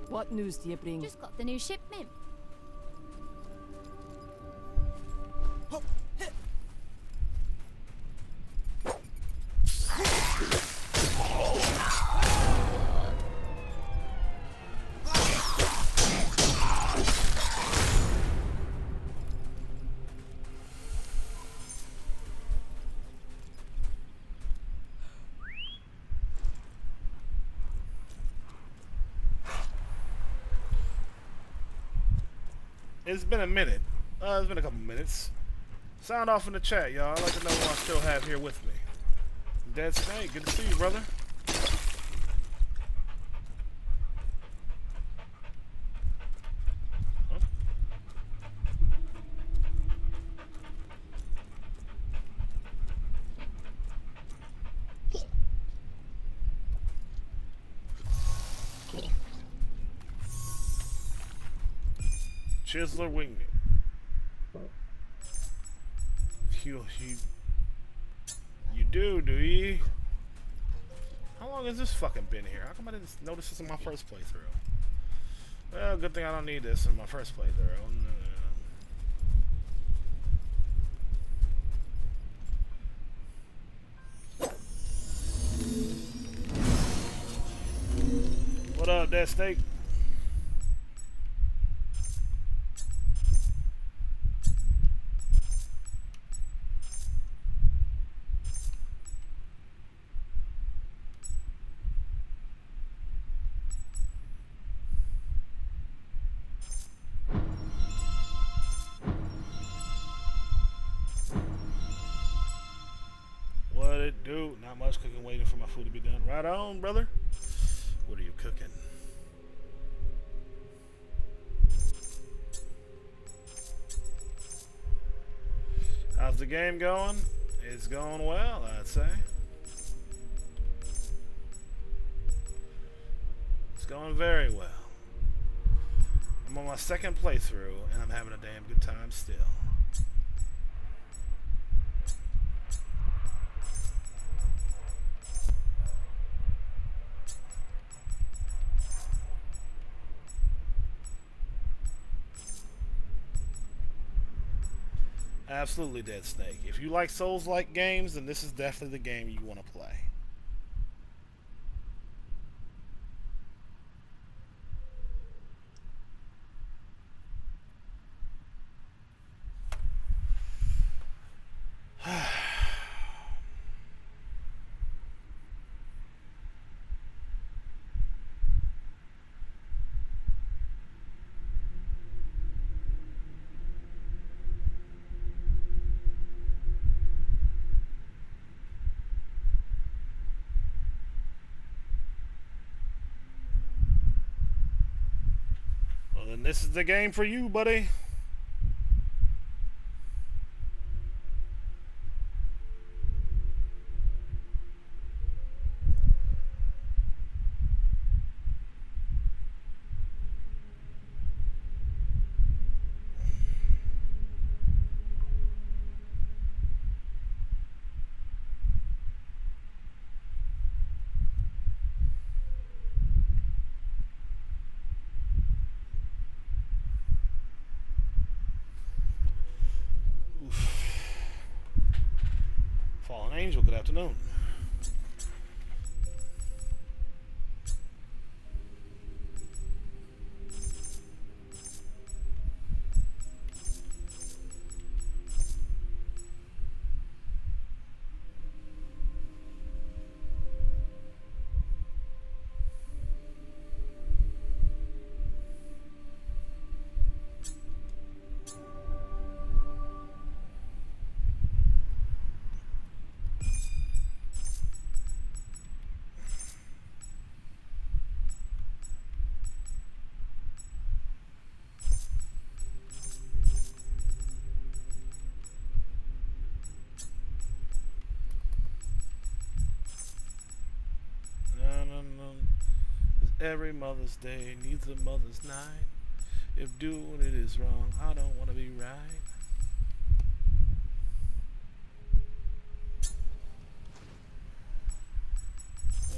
What news do you bring? Just got the new shipment. It's been a minute. It's been a couple minutes. Sound off in the chat, y'all. I'd like to know who I still have here with me. Dead Snake, good to see you, brother. Huh? Chiseler Wingman. You do you? How long has this fucking been here? How come I didn't notice this in my first playthrough? Well, good thing I don't need this in my first playthrough. What up, Dead Snake? What it do? Not much cooking, waiting for my food to be done. Right on, brother. What are you cooking? How's the game going? It's going well, I'd say. It's going very well. I'm on my second playthrough, and I'm having a damn good time still. Absolutely, Dead Snake. If you like Souls-like games, then this is definitely the game you want to play. Well, then this is the game for you, buddy. Fallen Angel, good afternoon. Every Mother's Day needs a mother's night. If doing it is wrong, I don't want to be right.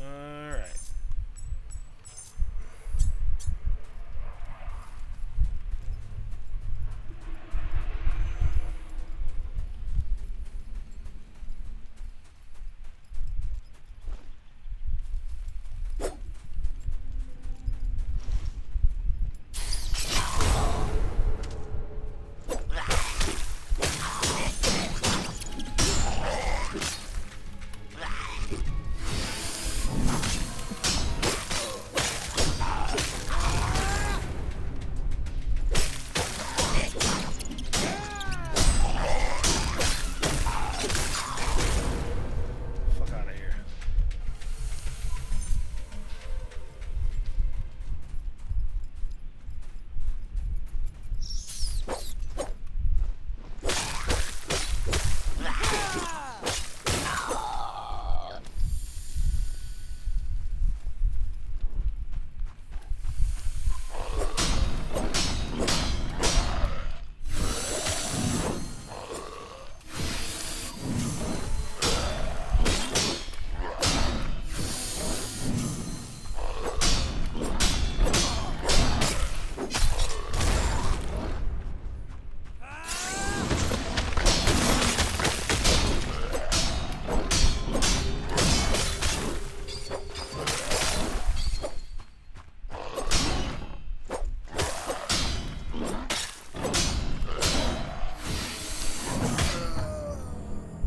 Alright. Fuck out of here.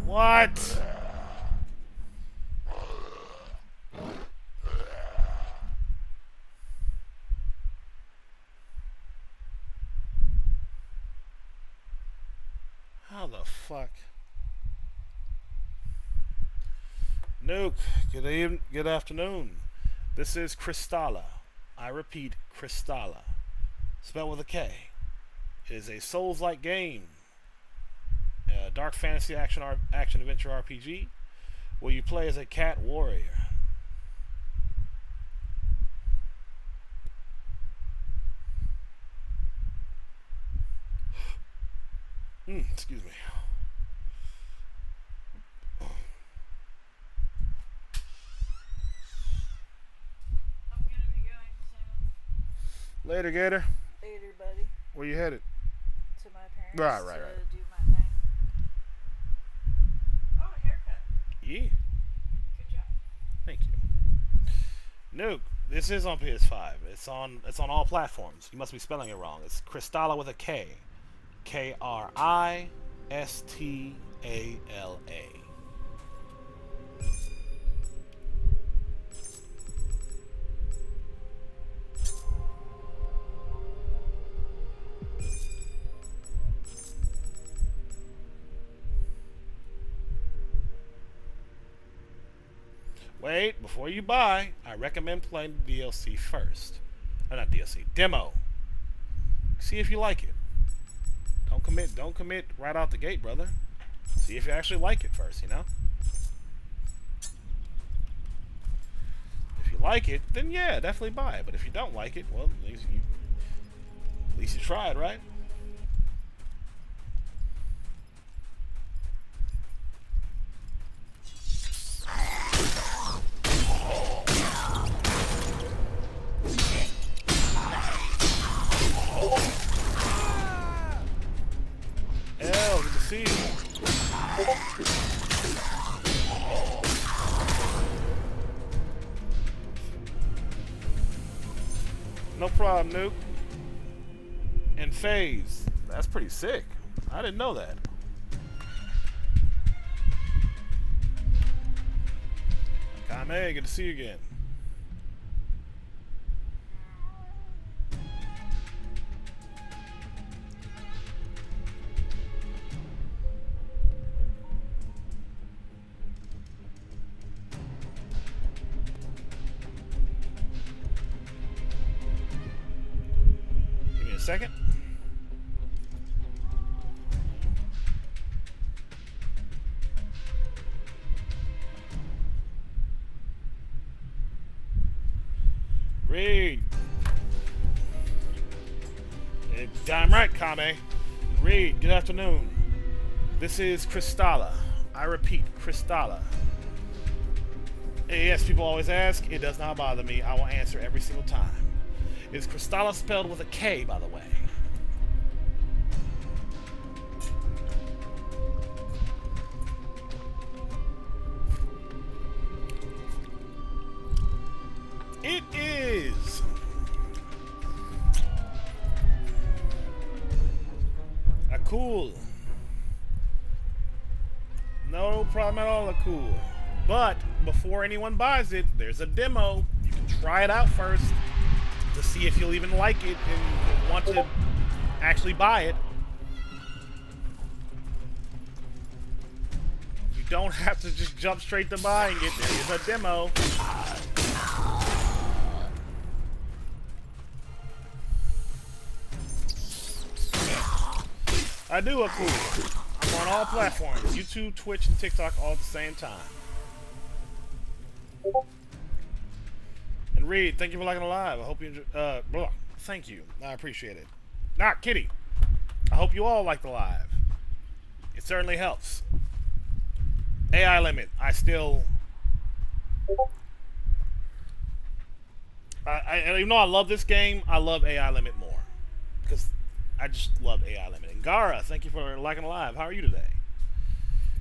What? How the fuck? Nuke, good afternoon. This is Kristala. I repeat, Kristala. Spelled with a K. It is a Souls-like game. A dark fantasy action adventure RPG where you play as a cat warrior. Excuse me. I'm gonna be going soon. Later, Gator. Later, buddy. Where you headed? To my parents. Right. To do my thing. Oh, a haircut. Yeah. Good job. Thank you. Nuke, this is on PS5. It's on all platforms. You must be spelling it wrong. It's Kristala with a K. Kristala. Wait, before you buy, I recommend playing the DLC first. Or not DLC, demo. See if you like it. Don't commit right out the gate, brother. See if you actually like it first, you know? If you like it, then yeah, definitely buy it. But if you don't like it, well, at least you tried, right? Hell, good to see you. No problem, Nuke. And Phase. That's pretty sick. I didn't know that. Kame, good to see you again. Give me a second. Read. Damn right, Kame. Reed, good afternoon. This is Kristala. I repeat, Kristala. Yes, people always ask. It does not bother me. I will answer every single time. Is Kristala spelled with a K, by the way? It is. Cool. No problem at all, cool. But before anyone buys it, there's a demo. You can try it out first to see if you'll even like it and want to actually buy it. You don't have to just jump straight to buying it. There is a demo. I do a cool. I'm on all platforms. YouTube, Twitch, and TikTok all at the same time. And Reed, thank you for liking the live. I hope you enjoy. Thank you. I appreciate it. Kitty. I hope you all like the live. It certainly helps. AI limit. I still... even though I love this game, I love AI limit more. Because I just love AI limit. And Gara, thank you for liking the live. How are you today?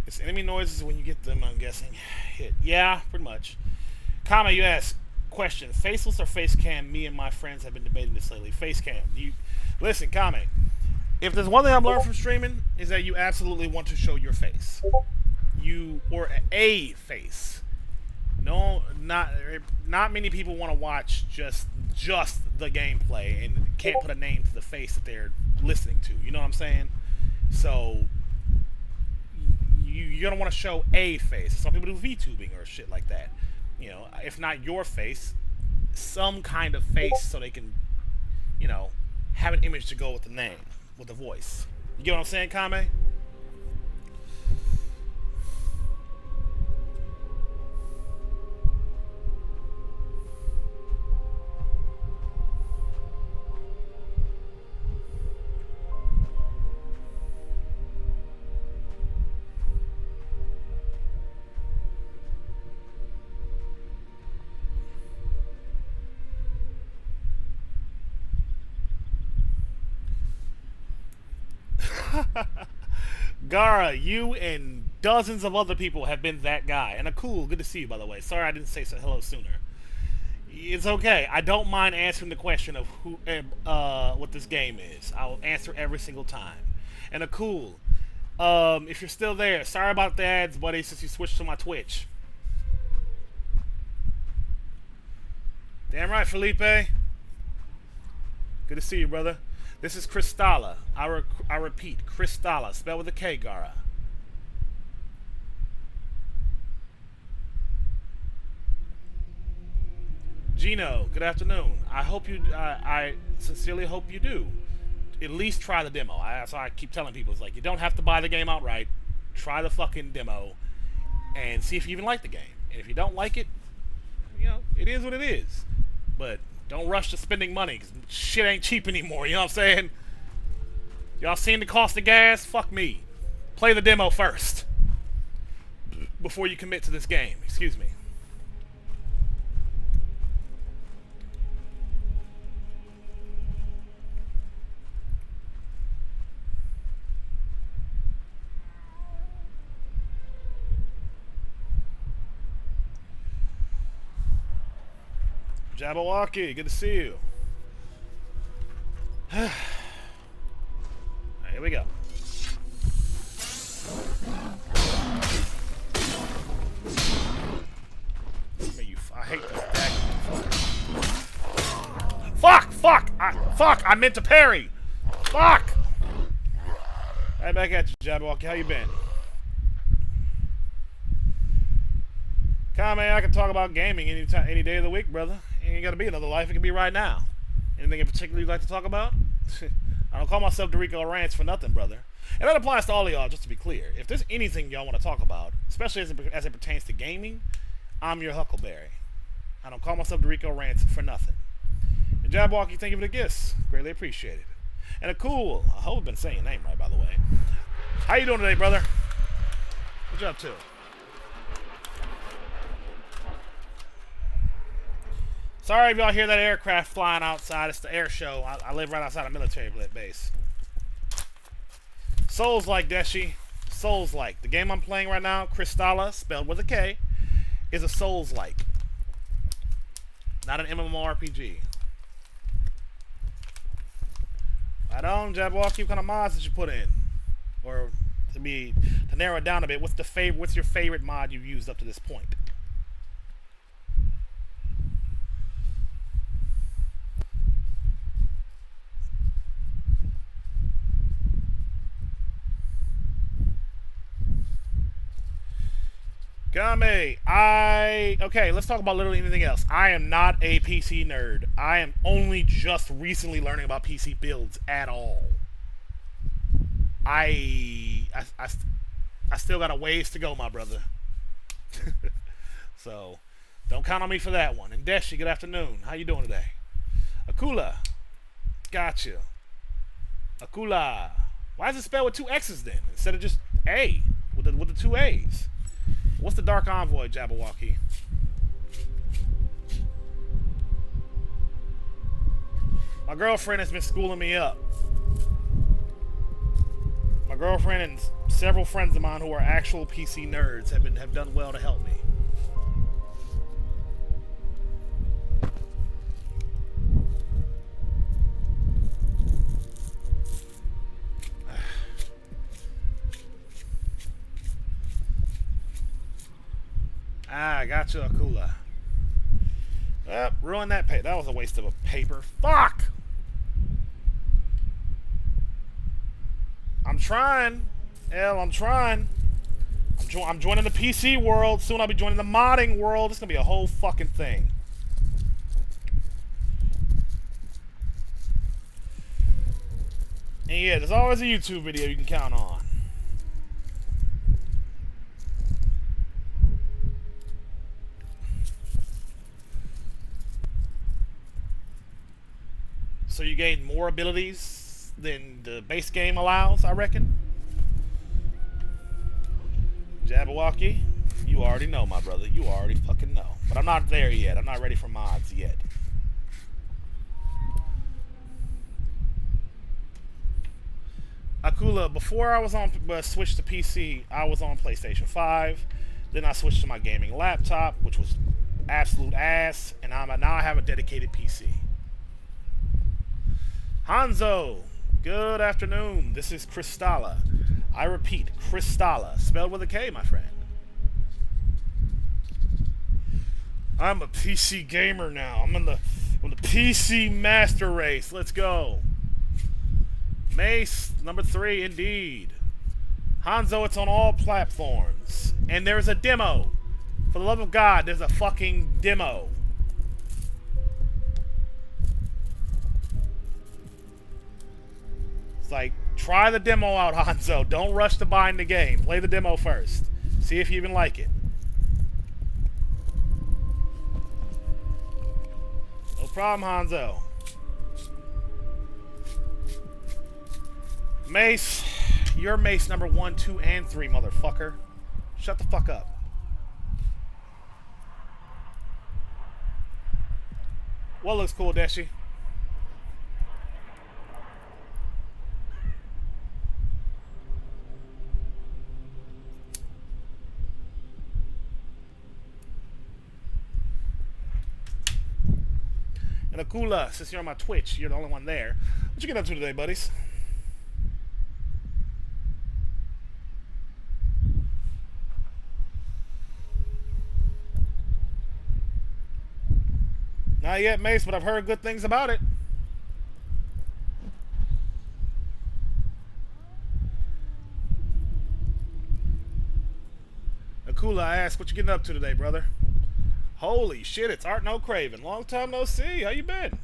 It's enemy noises when you get them, I'm guessing. Hit. Yeah, pretty much. Kama, you ask, question, faceless or face cam? Me and my friends have been debating this lately. Face cam. Listen, Kama, if there's one thing I've learned from streaming, is that you absolutely want to show your face. Or a face. No, not many people want to watch just the gameplay and can't put a name to the face that they're listening to. You know what I'm saying? So you're gonna want to show a face. Some people do VTubing or shit like that. You know, if not your face, some kind of face, so they can, you know, have an image to go with the name, with the voice. You get what I'm saying, Kame? Gara, you and dozens of other people have been that guy. And a cool, good to see you, by the way. Sorry I didn't say hello sooner. It's okay. I don't mind answering the question of who, what this game is. I'll answer every single time. And a cool, if you're still there, sorry about the ads, buddy, since you switched to my Twitch. Damn right, Felipe. Good to see you, brother. This is Kristala. I repeat, Kristala, spelled with a K, Gara. Gino, good afternoon. I sincerely hope you do. At least try the demo. That's why I keep telling people, it's like, you don't have to buy the game outright. Try the fucking demo and see if you even like the game. And if you don't like it, you know, it is what it is. But don't rush to spending money, because shit ain't cheap anymore, you know what I'm saying? Y'all seen the cost of gas? Fuck me. Play the demo first before you commit to this game. Excuse me. Jabberwocky, good to see you. Here we go. I hate that. Fuck! I meant to parry. Fuck! Right back at you, Jabberwocky. How you been? Kame, I can talk about gaming any day of the week, brother. It ain't gotta be another life. It can be right now. Anything in particular you'd like to talk about? I don't call myself Dorico Rants for nothing, brother. And that applies to all of y'all, just to be clear. If there's anything y'all want to talk about, especially as it pertains to gaming, I'm your Huckleberry. I don't call myself Dorico Rants for nothing. And Jabwalkie, thank you for the gifts. Greatly appreciated. And a cool, I hope I've been saying your name right, by the way. How you doing today, brother? What you up to? Sorry if y'all hear that aircraft flying outside. It's the air show. I live right outside a military base. Souls-like, Deshi. Souls-like. The game I'm playing right now, Kristala, spelled with a K, is a Souls-like. Not an MMORPG. Right on, Jabberwocky. What kind of mods did you put in? Or to narrow it down a bit, what's your favorite mod you've used up to this point? Game. Okay, let's talk about literally anything else. I am not a PC nerd. I am only just recently learning about PC builds at all. I still got a ways to go, my brother. So, don't count on me for that one. And Deshi, good afternoon. How you doing today? Akula. Gotcha. Akula. Why is it spelled with two X's then, instead of just A, with the two A's? What's the Dark Envoy, Jabberwocky? My girlfriend has been schooling me up. My girlfriend and several friends of mine who are actual PC nerds have done well to help me. Ah, got you, Akula. Ruined that paper. That was a waste of a paper. Fuck! I'm trying. Hell, I'm trying. I'm joining the PC world. Soon I'll be joining the modding world. It's gonna be a whole fucking thing. And yeah, there's always a YouTube video you can count on. So you gain more abilities than the base game allows, I reckon. Jabberwocky, you already know, my brother. You already fucking know. But I'm not there yet. I'm not ready for mods yet. Akula, before I was on switched to PC, I was on PlayStation 5. Then I switched to my gaming laptop, which was absolute ass. And now I have a dedicated PC. Hanzo, good afternoon. This is Kristala. I repeat, Kristala, spelled with a K, my friend. I'm a PC gamer now. I'm on the PC master race. Let's go. Mace, number 3, indeed. Hanzo, it's on all platforms. And there's a demo. For the love of God, there's a fucking demo. Like, try the demo out, Hanzo. Don't rush to buying the game. Play the demo first. See if you even like it. No problem, Hanzo. Mace, you're Mace number 1, 2, and 3, motherfucker. Shut the fuck up. What looks cool, Deshi? And Akula, since you're on my Twitch, you're the only one there. What you get up to today, buddies? Not yet, Mace, but I've heard good things about it. Akula, I asked, what you getting up to today, brother? Holy shit, it's Art No Craven. Long time no see. How you been?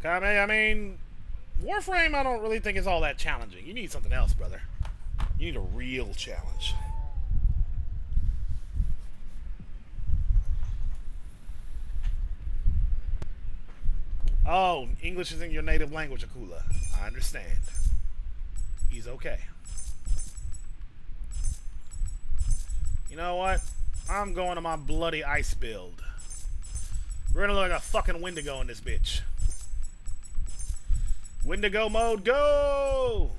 Kame, I mean, Warframe I don't really think is all that challenging. You need something else, brother. You need a real challenge. Oh, English isn't your native language, Akula. I understand. He's okay. You know what? I'm going to my bloody ice build. We're gonna look like a fucking Wendigo in this bitch. Wendigo mode, go!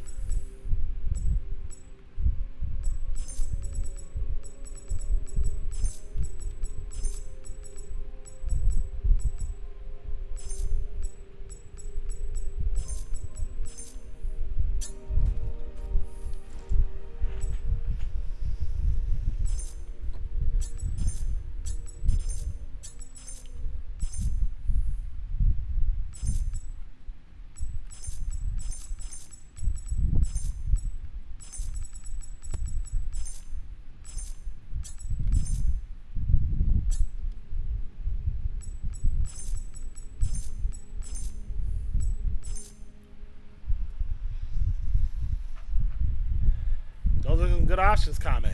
Those are some good options, Kame.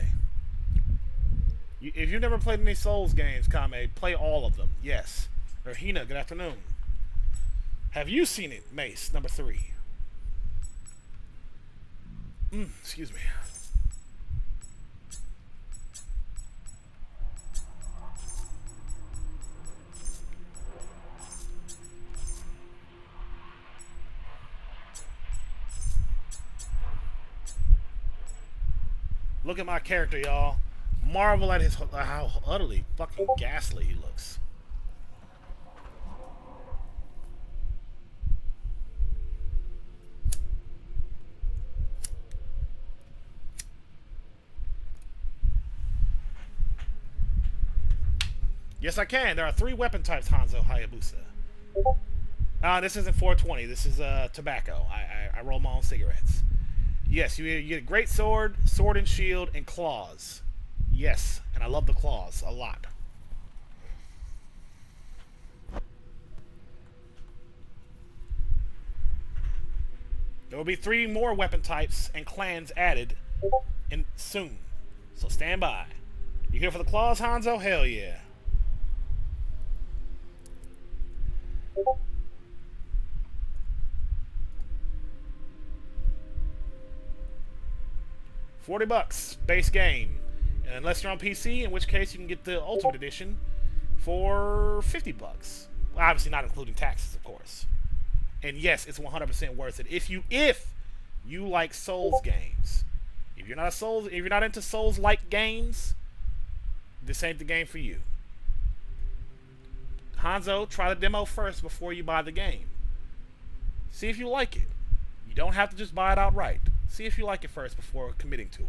If you've never played any Souls games, Kame, play all of them. Yes. Or Hina, good afternoon. Have you seen it, Mace, number 3? Excuse me. Look at my character, y'all. Marvel at how utterly fucking ghastly he looks. Yes, I can. There are 3 weapon types, Hanzo Hayabusa. This isn't 420. This is tobacco. I roll my own cigarettes. Yes, you get a great sword, sword and shield, and claws. Yes, and I love the claws a lot. There will be 3 more weapon types and clans added soon. So stand by. You here for the claws, Hanzo? Hell yeah. $40 base game, unless you're on PC, in which case you can get the Ultimate Edition for $50. Well, obviously not including taxes, of course. And yes, it's 100% worth it if you like Souls games. If you're not into Souls-like games, this ain't the game for you. Hanzo, try the demo first before you buy the game. See if you like it. You don't have to just buy it outright. See if you like it first before committing to it.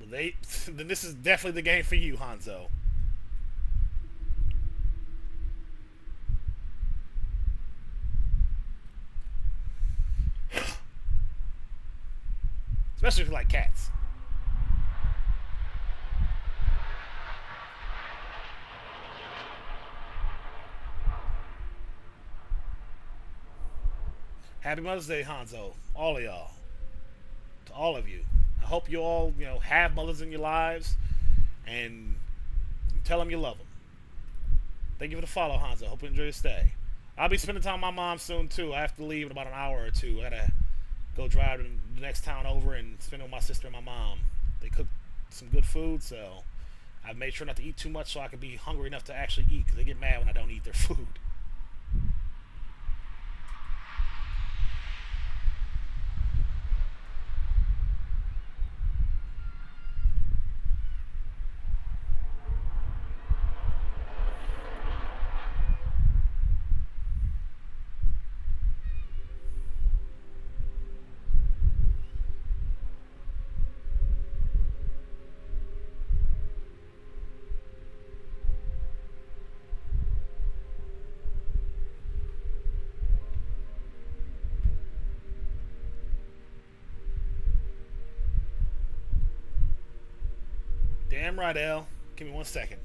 Well, then this is definitely the game for you, Hanzo. Especially if you like cats. Happy Mother's Day, Hanzo. All of y'all. To all of you. I hope you all, have mothers in your lives and tell them you love them. Thank you for the follow, Hanzo. Hope you enjoy your stay. I'll be spending time with my mom soon, too. I have to leave in about an hour or 2. I gotta go drive to the next town over and spend it with my sister and my mom. They cook some good food, so I've made sure not to eat too much so I can be hungry enough to actually eat, because they get mad when I don't eat their food. Damn right, L. Give me 1 second.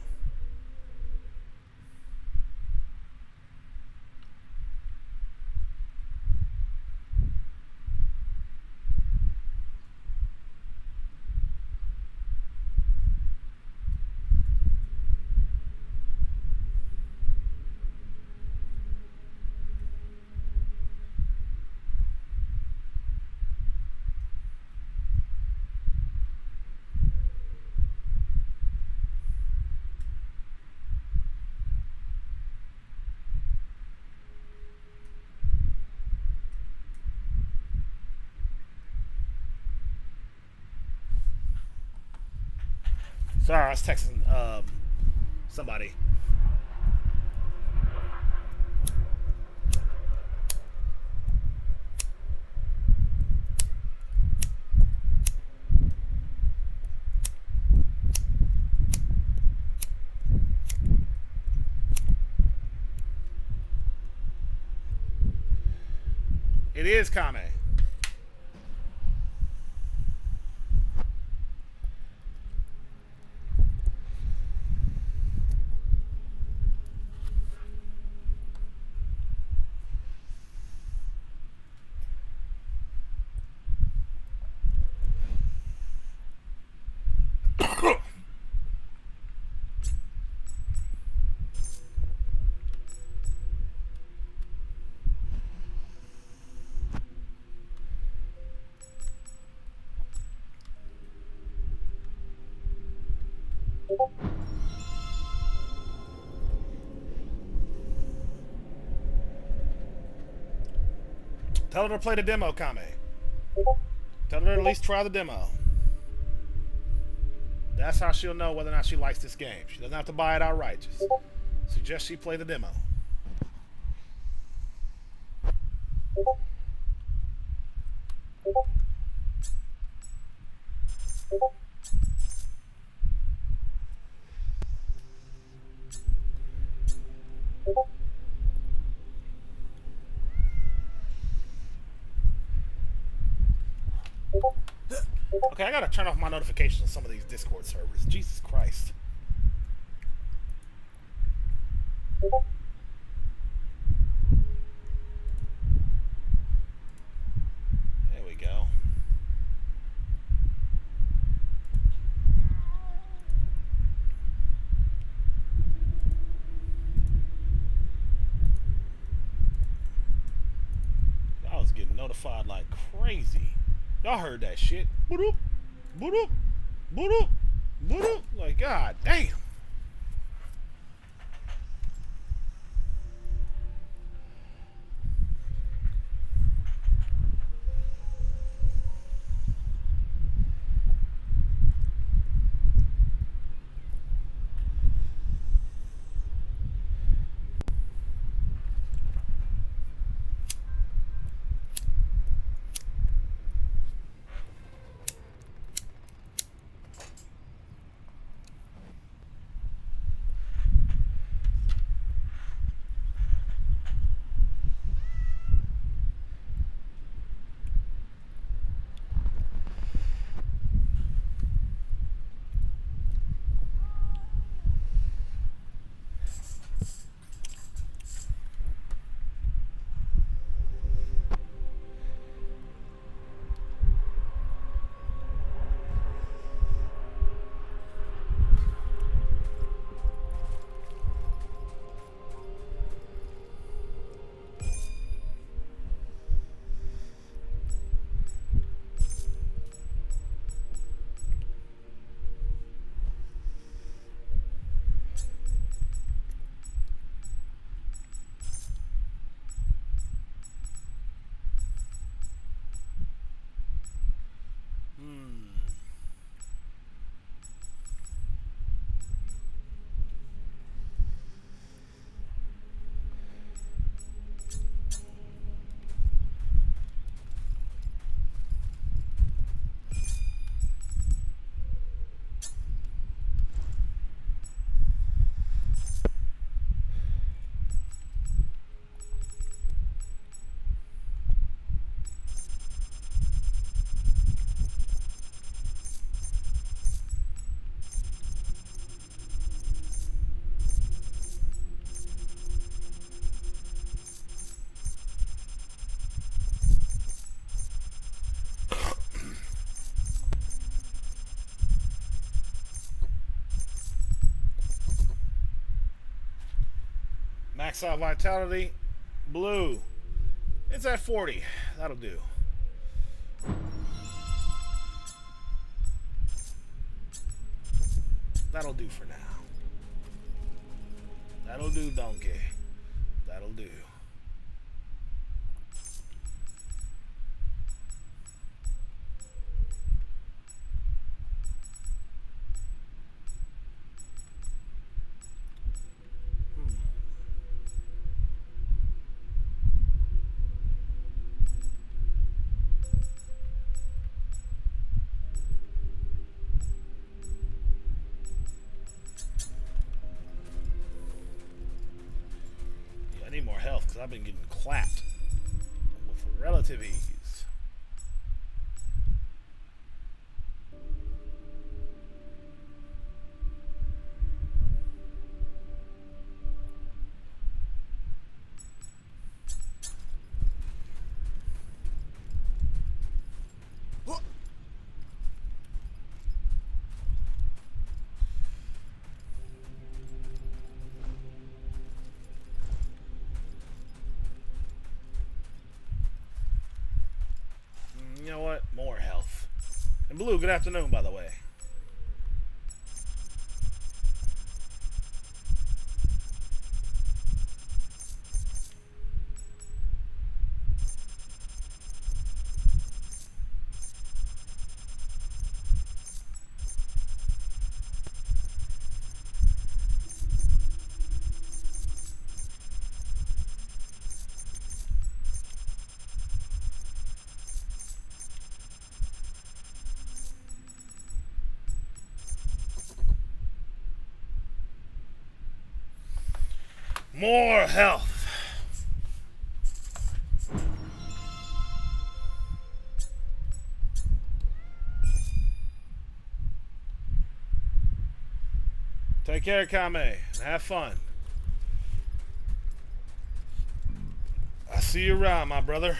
Sorry, I was texting somebody. It is Kame. Tell her to play the demo, Kame. Tell her to at least try the demo. That's how she'll know whether or not she likes this game. She doesn't have to buy it outright. Just suggest she play the demo. Okay, I gotta turn off my notifications on some of these Discord servers. Jesus Christ. There we go. I was getting notified like crazy. Y'all heard that shit. Boop, boop, boop, boop. Like, god damn. Max out vitality. Blue. It's at 40. That'll do. That'll do for now. That'll do, donkey. That'll do. I need more health because I've been getting clapped with relative ease. You know what? More health. And Blue, good afternoon, by the way. More health. Take care, Kame, and have fun. I see you around, my brother.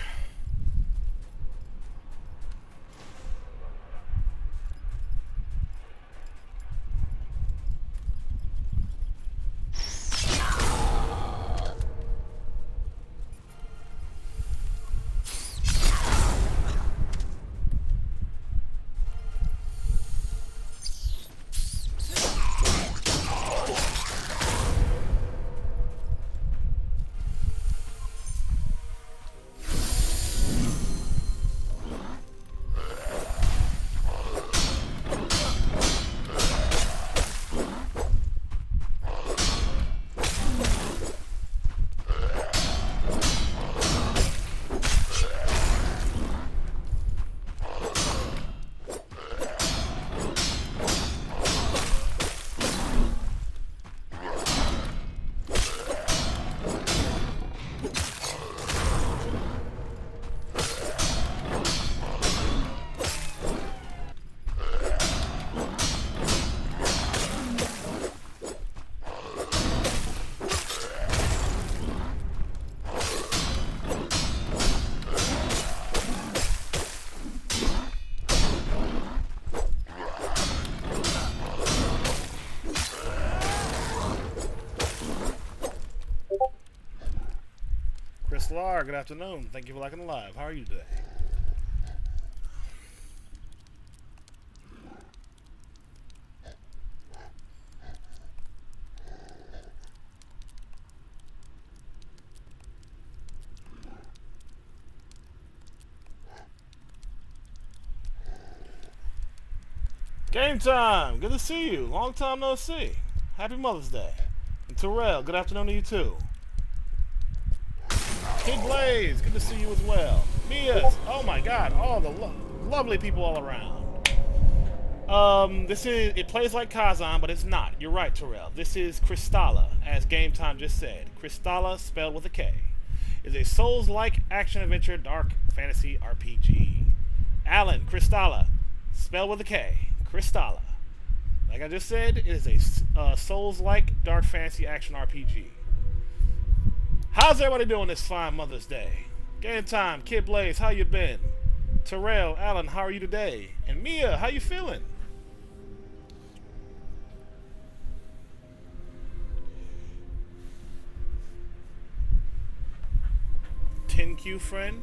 Kristala, good afternoon. Thank you for liking the live. How are you today? Game time. Good to see you. Long time no see. Happy Mother's Day. And Terrell, good afternoon to you too. Kid Blaze, good to see you as well. Mia's, oh my god, all the lovely people all around. It plays like Kazan, but it's not. You're right, Terrell. This is Kristala, as Game Time just said. Kristala, spelled with a K, is a Souls-like action-adventure dark fantasy RPG. Alan, Kristala, spelled with a K. Kristala. Like I just said, it is a Souls-like dark fantasy action RPG. How's everybody doing this fine Mother's Day? Game Time, Kid Blaze, how you been? Terrell, Alan, how are you today? And Mia, how you feeling? 10Q friend?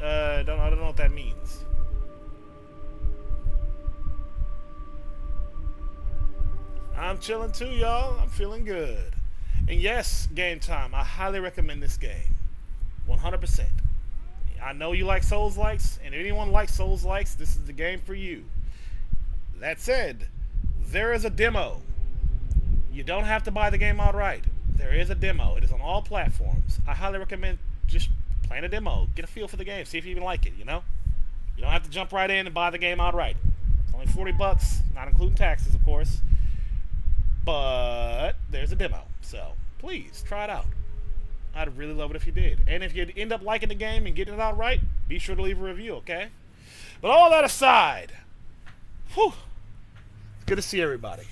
I don't know what that means. I'm chilling too, y'all. I'm feeling good. And yes, game time. I highly recommend this game. 100%. I know you like Souls likes, and if anyone likes Souls likes, this is the game for you. That said, there is a demo. You don't have to buy the game outright. There is a demo. It is on all platforms. I highly recommend just playing a demo. Get a feel for the game. See if you even like it, you know? You don't have to jump right in and buy the game outright. It's only $40, not including taxes, of course. But there's a demo. So, please, try it out. I'd really love it if you did. And if you end up liking the game and getting it outright, be sure to leave a review, okay? But all that aside, whew, it's good to see everybody.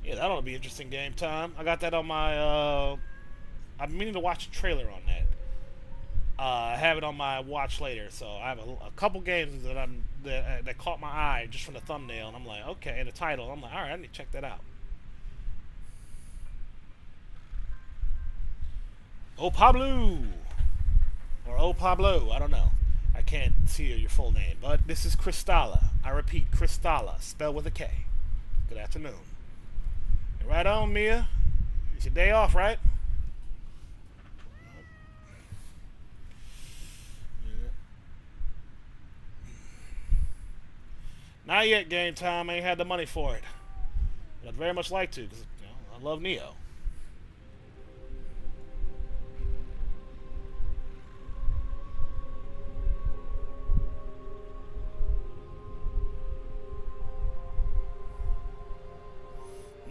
Yeah, that ought to be interesting game time. I got that on my, I'm meaning to watch a trailer on that. I have it on my watch later, so I have a couple games that caught my eye just from the thumbnail, and I'm like, okay, and the title, I'm like, alright, I need to check that out. Oh Pablo! Or Oh Pablo, I don't know. I can't see your full name, but this is Kristala. I repeat, Kristala, spelled with a K. Good afternoon. Right on, Mia. It's your day off, right? Not yet, game time. I ain't had the money for it. But I'd very much like to, because I love Neo.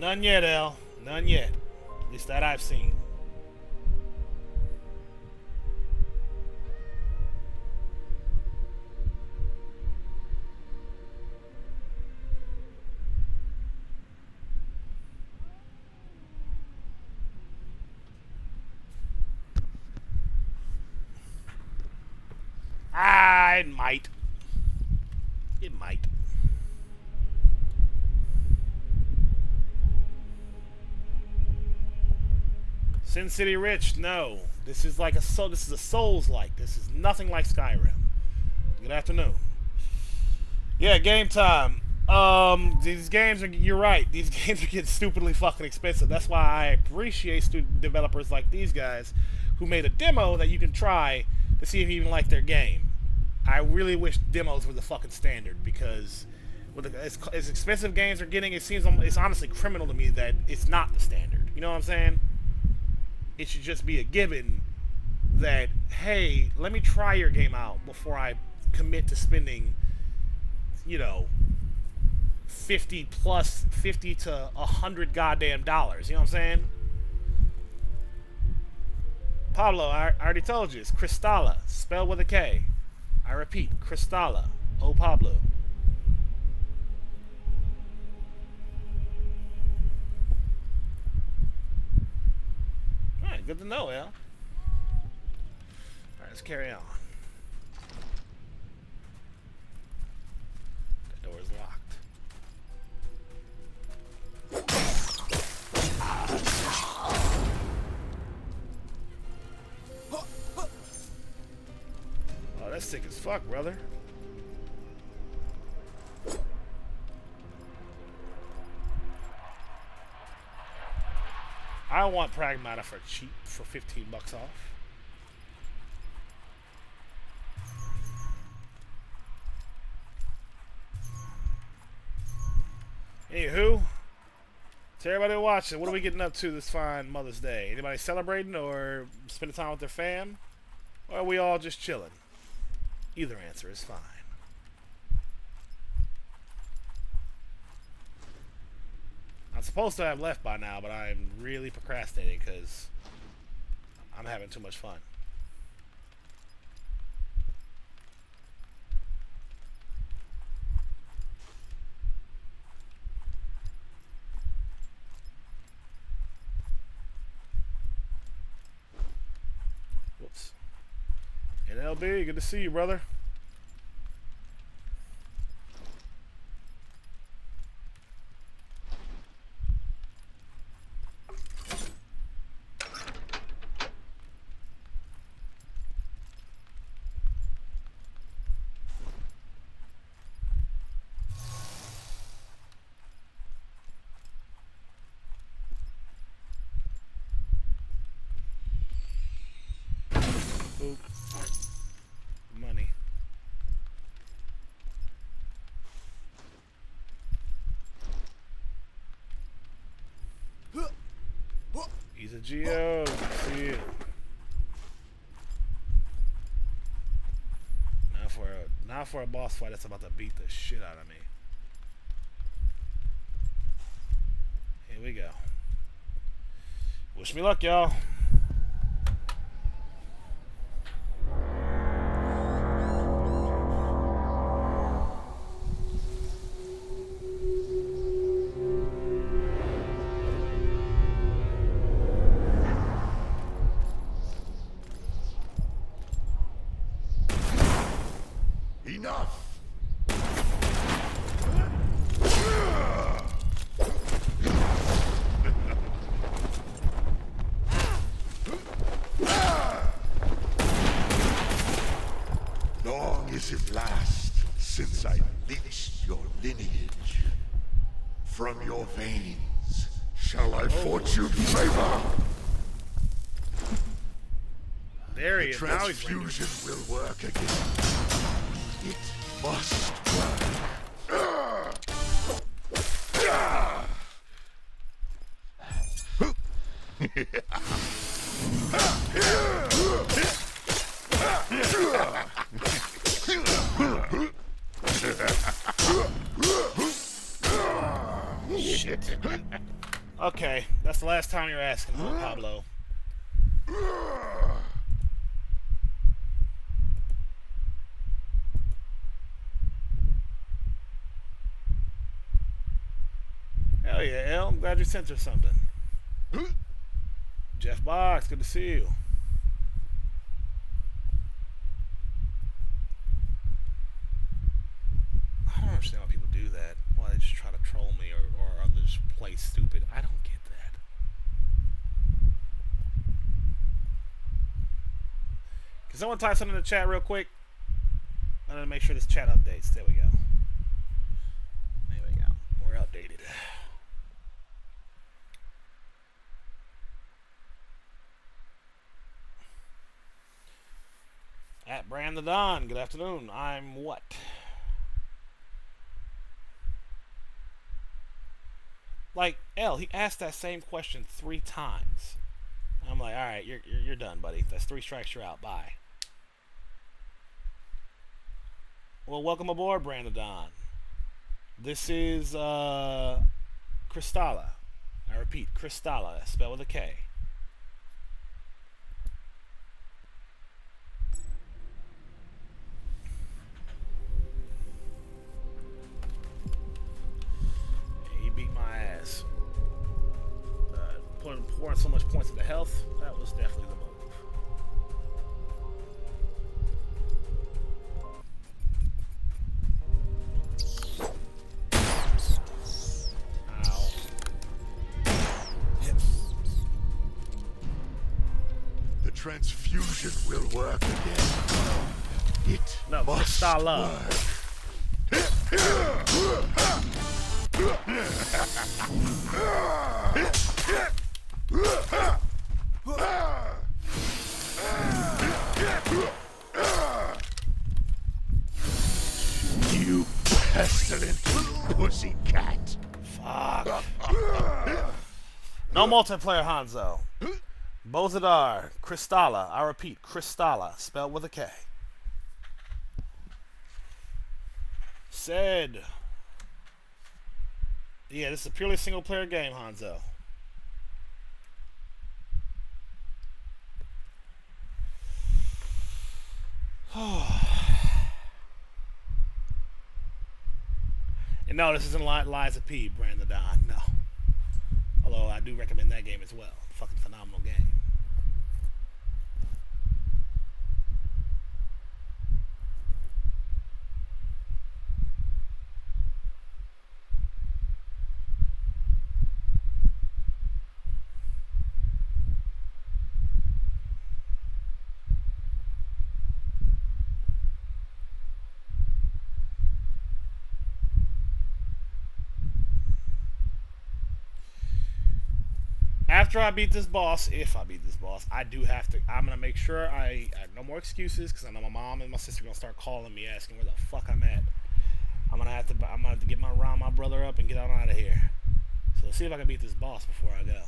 None yet, El. None yet. At least that I've seen. It might. It might. Sin City Rich, no. This is like this is a Souls-like. This is nothing like Skyrim. Good afternoon. Yeah, game time. These games are, you're right, these games are getting stupidly fucking expensive. That's why I appreciate student developers like these guys who made a demo that you can try to see if you even like their game. I really wish demos were the fucking standard, because with as expensive games are getting, it's honestly criminal to me that it's not the standard. You know what I'm saying? It should just be a given that, hey, let me try your game out before I commit to spending, you know, 50 to $100 dollars. You know what I'm saying? Pablo, I already told you, it's Kristala, spelled with a K. I repeat, Kristala. Oh, Pablo. Alright, good to know, Al. Alright, let's carry on. That door is locked. Oh, that's sick as fuck, brother. I want Pragmata for cheap, for 15 bucks off. Anywho, to everybody watching, what are we getting up to this fine Mother's Day? Anybody celebrating or spending time with their fam? Or are we all just chilling? Either answer is fine. I'm supposed to have left by now, but I'm really procrastinating because I'm having too much fun. And LB, good to see you, brother. Oop. Money. He's a Geo. See you. Now for a boss fight that's about to beat the shit out of me. Here we go. Wish me luck, y'all. Enough! Long is it last since I leached your lineage. From your veins shall I fortune favor. There he The is. Now he's ringing. transfusion will work again. It must work. Shit. Okay, that's the last time you're asking, huh, Pablo? Hell yeah, El. I'm glad you sent her something. Jeff Box, good to see you. I don't understand why people do that. Why they just try to troll me or they just play stupid. I don't get that. Can someone type something in the chat real quick? I'm gonna make sure this chat updates. There we go. There we go. We're updated. At Brand the Don, good afternoon. I'm what? Like, L, he asked that same question 3 times. I'm like, alright, you're done, buddy. That's 3 strikes, you're out. Bye. Well, welcome aboard, Brand the Don. This is Kristala. I repeat, Kristala, spelled with a K. He beat my ass. Pouring so much points into health, that was definitely the move. Ow. The transfusion will work again. It No, must Kristala. work. You pestilent pussycat. Fuck. No multiplayer, Hanzo. Bozadar, Kristala. I repeat, Kristala, spelled with a K. Said. Yeah, this is a purely single player game, Hanzo. And no, this isn't Liza P, Brand the Don, no. Although I do recommend that game as well. Fucking phenomenal game. after I beat this boss, if I beat this boss, I do have to. I'm gonna make sure I no more excuses because I know my mom and my sister are gonna start calling me asking where the fuck I'm at. I'm gonna have to get round my brother up and get on out of here. So let's see if I can beat this boss before I go.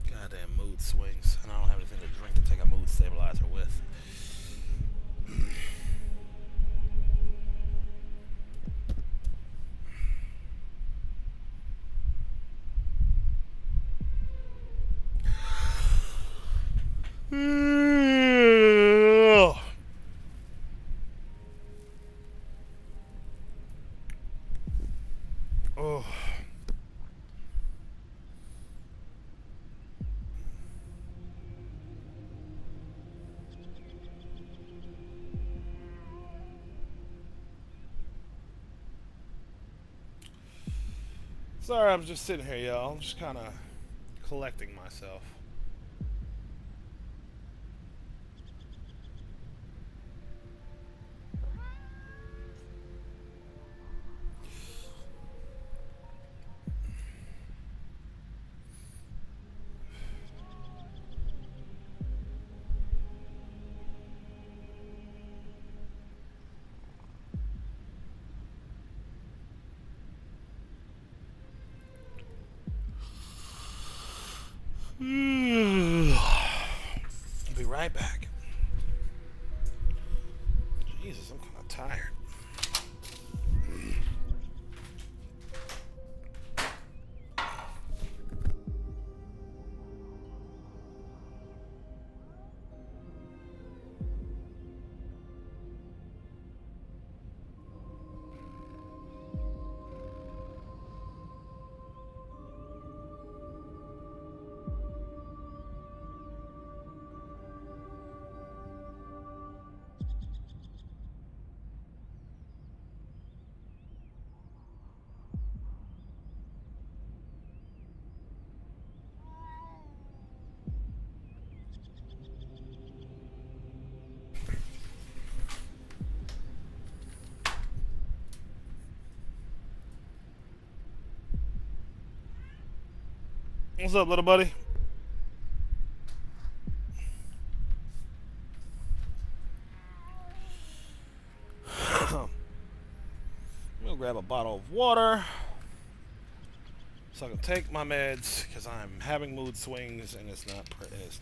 Goddamn mood swings, and I don't have anything to drink to take a mood stabilizer with. Oh. Sorry, I'm just sitting here, y'all. I'm just kind of collecting myself. I'll be right back. Jesus, I'm kind of tired. What's up, little buddy? I'm gonna grab a bottle of water so I can take my meds because I'm having mood swings and it's not pleasant.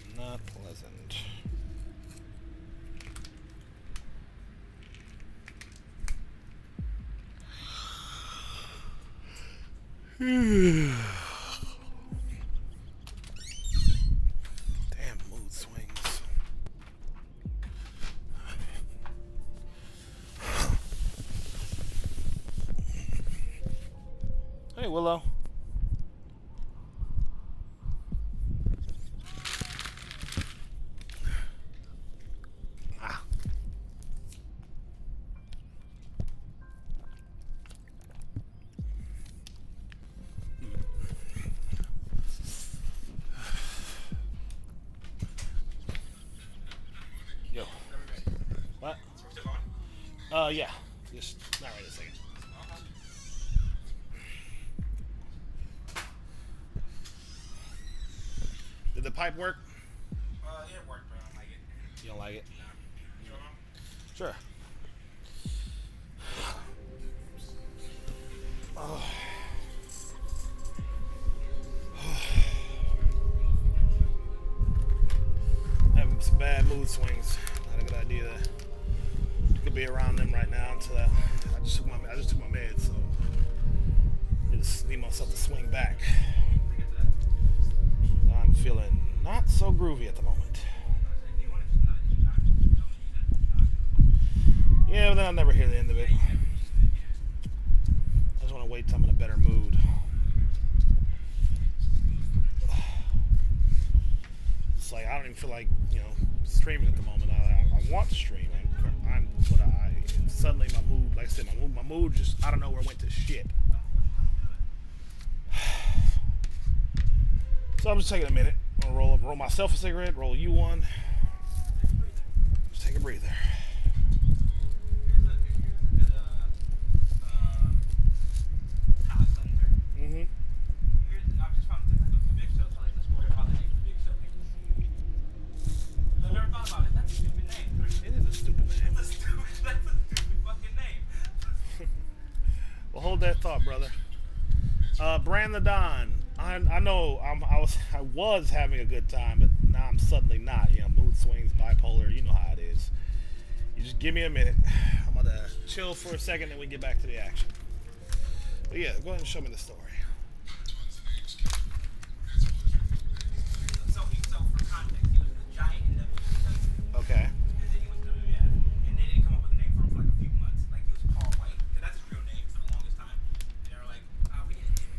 Damn mood swings. Hey, Willow. Yo. What? Yeah. Just not right a second. Did the pipe work? Yeah, it worked, but I don't like it. You don't like it? No. Sure. Oh. Having some bad mood swings. Not a good idea. Could be around them right now until I just took my meds, so I just need myself to swing back. I'm feeling not so groovy at the moment. Yeah, but then I'll never hear the end of it. I just want to wait till I'm in a better mood. It's like I don't even feel like, you know, streaming at the moment. I want to stream. Suddenly my mood, like I said, my mood just out of nowhere went to shit. So I'm just taking a minute. I'm gonna roll myself a cigarette, roll you one. Just take a breather. Mm-hmm. It is a stupid name. That's a stupid fucking name. Well, hold that thought, brother. Brand the Don. I know I was having a good time, but now I'm suddenly not. You know, mood swings, bipolar. You know how it is. You just give me a minute. I'm gonna chill for a second, and we get back to the action. But yeah, go ahead and show me the story. So for context, he was the giant in WWF. Okay. And then he went to WWF. And they didn't come up with a name for him for like a few months. Like he was Paul White. Because that's his real name for the longest time. And they were like, we didn't name it.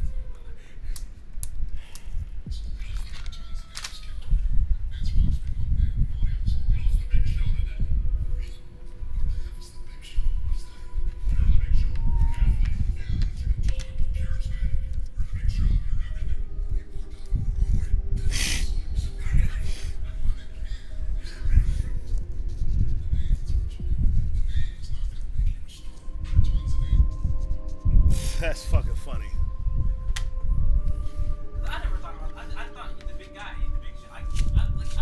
That's fucking funny. I never thought about it. I thought he's the big guy. He's the big shit. I don't think I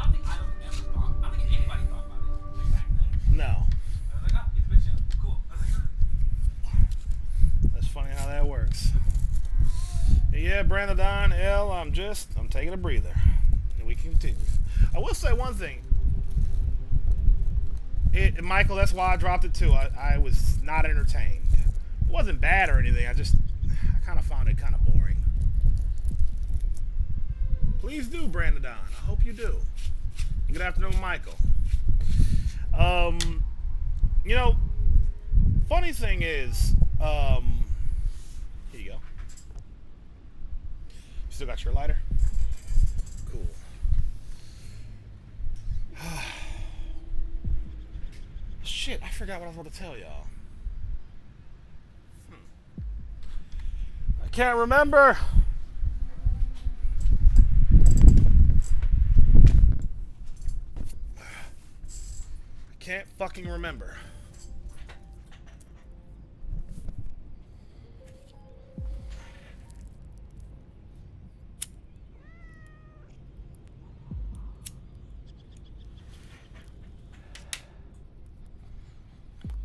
ever thought. I don't think anybody thought about it like back then. No. I was like, he's the big shit. Cool. I was like, That's funny how that works. Yeah, Brandon Don, L, I'm taking a breather. And we continue. I will say one thing. Michael, that's why I dropped it too. I was not entertained. It wasn't bad or anything. I kind of found it kind of boring. Please do, Brandon Don. I hope you do. Good afternoon, Michael. You know, funny thing is, here you go. Still got your lighter? Cool. Shit, I forgot what I was going to tell y'all. I can't remember. I can't fucking remember.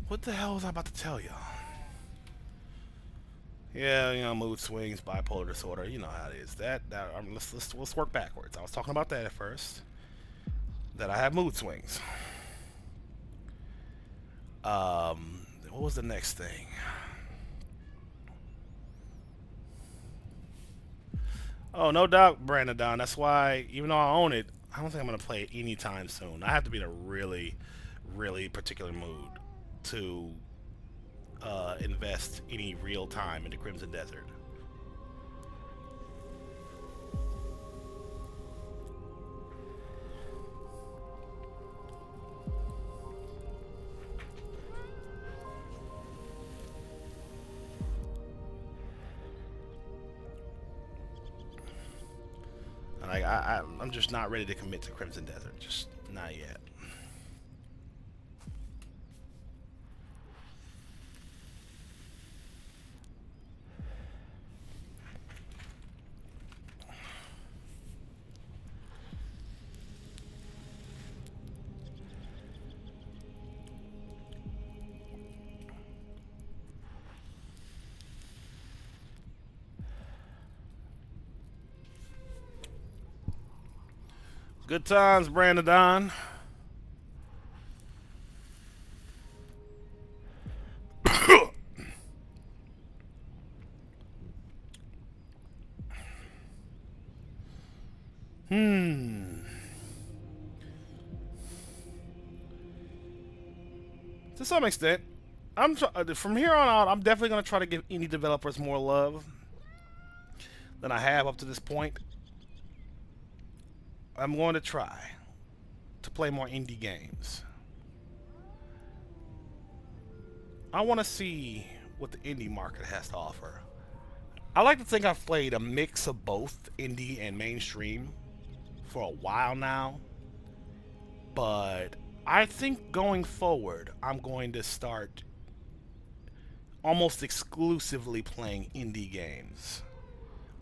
What the hell was I about to tell y'all? Yeah, you know, mood swings, bipolar disorder. You know how it is. Let's work backwards. I was talking about that at first. That I have mood swings. What was the next thing? Oh, no doubt, Brandon Don. That's why, even though I own it, I don't think I'm gonna play it anytime soon. I have to be in a really, really particular mood to invest any real time into Crimson Desert. Like I'm just not ready to commit to Crimson Desert. Just not yet. Good times, Brandon Don. To some extent, from here on out, I'm definitely going to try to give indie developers more love than I have up to this point. I'm going to try to play more indie games. I want to see what the indie market has to offer. I like to think I've played a mix of both indie and mainstream for a while now, but I think going forward, I'm going to start almost exclusively playing indie games.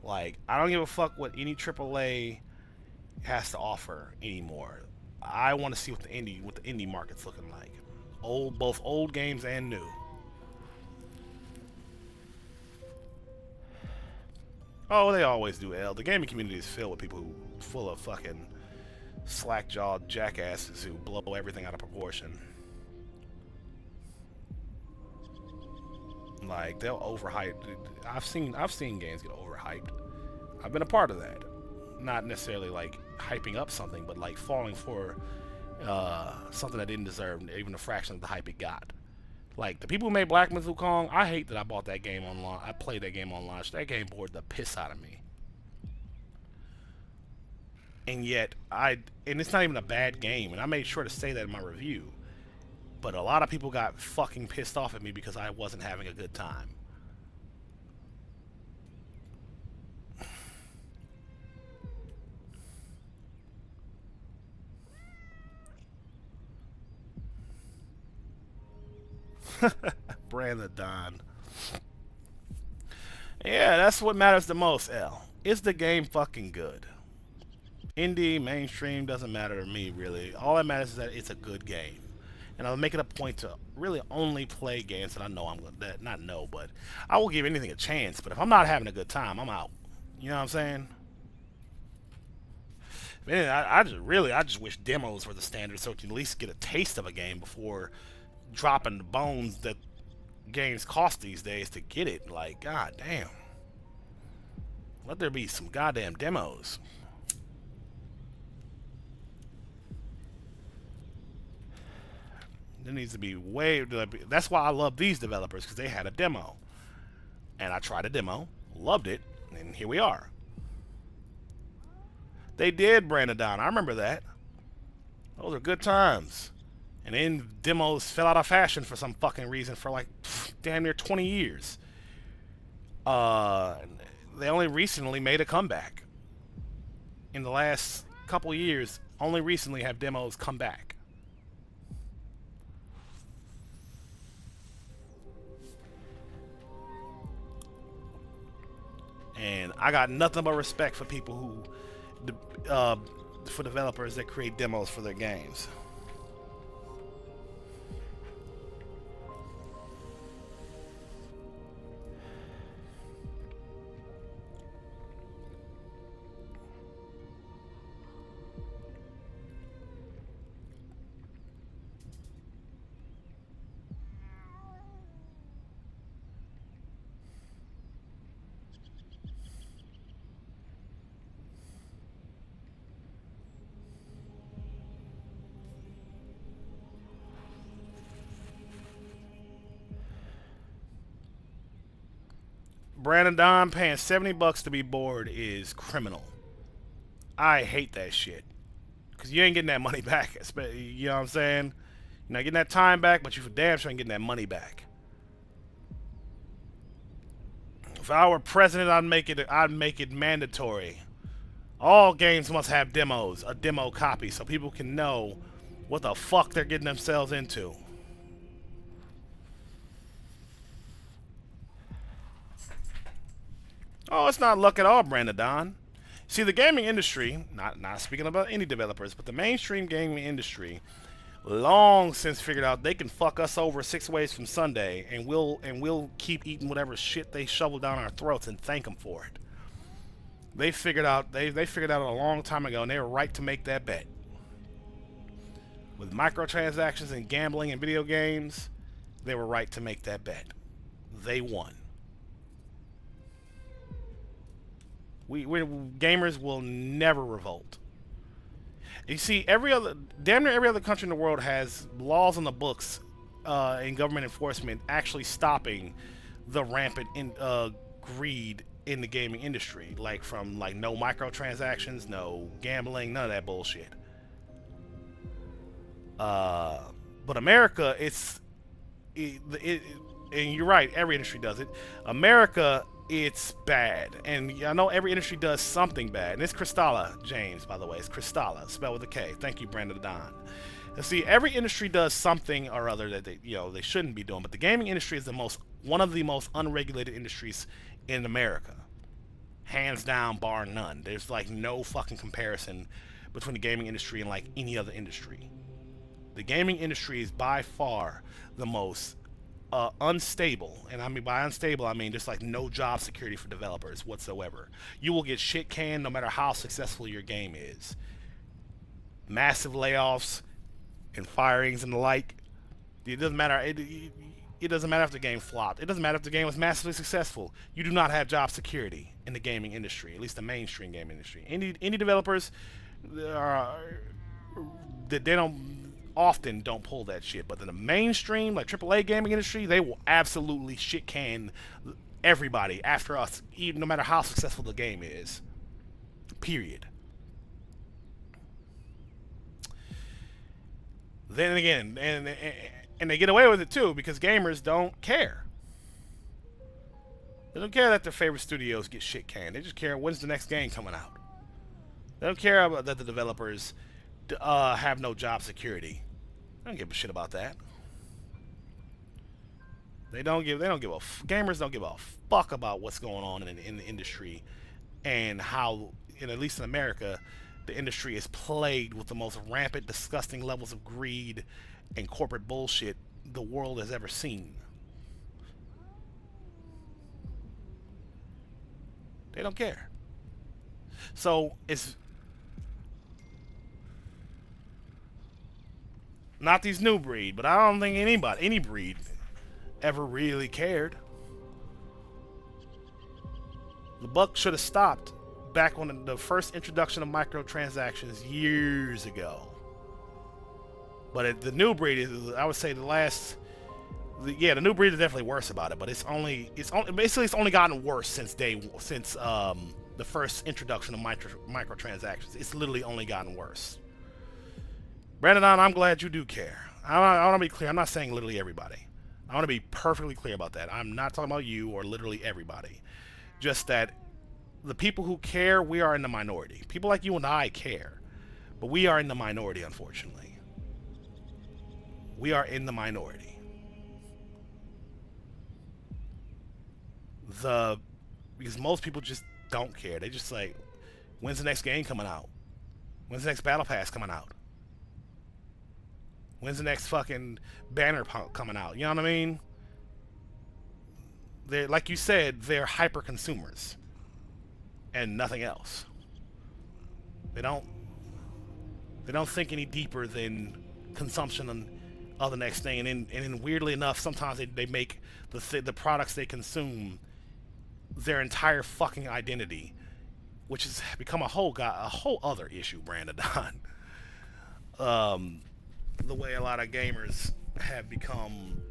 Like, I don't give a fuck what any AAA has to offer anymore. I want to see what the indie market's looking like. Both old games and new. Oh, they always do, L. The gaming community is filled with people full of fucking slack-jawed jackasses who blow everything out of proportion. Like, they'll overhype. I've seen games get overhyped. I've been a part of that. Not necessarily like hyping up something, but like falling for something that didn't deserve even a fraction of the hype it got. Like, the people who made Black Myth Wukong, I hate that I bought that game online. I played that game on launch. That game bored the piss out of me. And yet, and it's not even a bad game, and I made sure to say that in my review. But a lot of people got fucking pissed off at me because I wasn't having a good time. Brandon Don. Yeah, that's what matters the most, L. Is the game fucking good? Indie, mainstream, doesn't matter to me, really. All that matters is that it's a good game. And I'll make it a point to really only play games that I know I'm going to, not know, but I will give anything a chance. But if I'm not having a good time, I'm out. You know what I'm saying? Man, I just wish demos were the standard so you can at least get a taste of a game before dropping the bones that games cost these days to get it. Like, god damn. Let there be some goddamn demos. There needs to be way... That's why I love these developers, because they had a demo. And I tried a demo, loved it, and here we are. They did Brandon down. I remember that. Those are good times. And then demos fell out of fashion for some fucking reason for like damn near 20 years. They only recently made a comeback. In the last couple years, only recently have demos come back. And I got nothing but respect for people who, for developers that create demos for their games. Brandon Don paying $70 to be bored is criminal. I hate that shit. Because you ain't getting that money back. You know what I'm saying? You're not getting that time back, but you for damn sure ain't getting that money back. If I were president, I'd make it mandatory. All games must have demos, a demo copy, so people can know what the fuck they're getting themselves into. Oh, it's not luck at all, Brandon Don. See, the gaming industry, not speaking about indie developers, but the mainstream gaming industry, long since figured out they can fuck us over 6 ways from Sunday, and we'll keep eating whatever shit they shovel down our throats and thank them for it. They figured out a long time ago, and they were right to make that bet. With microtransactions and gambling and video games, they were right to make that bet. They won. We gamers will never revolt. You see, damn near every other country in the world has laws on the books and government enforcement actually stopping the rampant greed in the gaming industry, like from like no microtransactions, no gambling, none of that bullshit. But America, and you're right, every industry does it. America, it's bad, and I know every industry does something bad. And it's Kristala, James, by the way. It's Kristala, spelled with a K. Thank you, Brandon Don. And see, every industry does something or other that they shouldn't be doing. But the gaming industry is one of the most unregulated industries in America, hands down, bar none. There's like no fucking comparison between the gaming industry and like any other industry. The gaming industry is by far the most unstable, and I mean by unstable I mean just like no job security for developers whatsoever. You will get shit canned no matter how successful your game is. Massive layoffs and firings and the like. It doesn't matter. It doesn't matter if the game flopped. It doesn't matter if the game was massively successful. You do not have job security in the gaming industry, at least the mainstream gaming industry. Indie developers they often don't pull that shit, but in the mainstream, like AAA gaming industry, they will absolutely shit can everybody after us, even no matter how successful the game is. Period. Then again, and they get away with it too because gamers don't care. They don't care that their favorite studios get shit canned. They just care when's the next game coming out. They don't care about that the developers have no job security. They don't give a shit about that. Gamers don't give a fuck about what's going on in the industry and how, at least in America, the industry is plagued with the most rampant, disgusting levels of greed and corporate bullshit the world has ever seen. They don't care. So it's not these new breed, but I don't think any breed ever really cared. The buck should have stopped back when the first introduction of microtransactions years ago. But the new breed is, I would say, the new breed is definitely worse about it. But it's only gotten worse since the first introduction of microtransactions. It's literally only gotten worse. Brandon, I'm glad you do care. I want to be clear. I'm not saying literally everybody. I want to be perfectly clear about that. I'm not talking about you or literally everybody. Just that the people who care, we are in the minority. People like you and I care, but we are in the minority, unfortunately. We are in the minority. Because most people just don't care. They just like, when's the next game coming out? When's the next battle pass coming out? When's the next fucking banner coming out? You know what I mean? They're, like you said, they're hyper consumers and nothing else. They don't think any deeper than consumption of the next thing. And then weirdly enough, sometimes they make the products they consume their entire fucking identity, which has become a whole other issue, Brandon Don. The way a lot of gamers have become,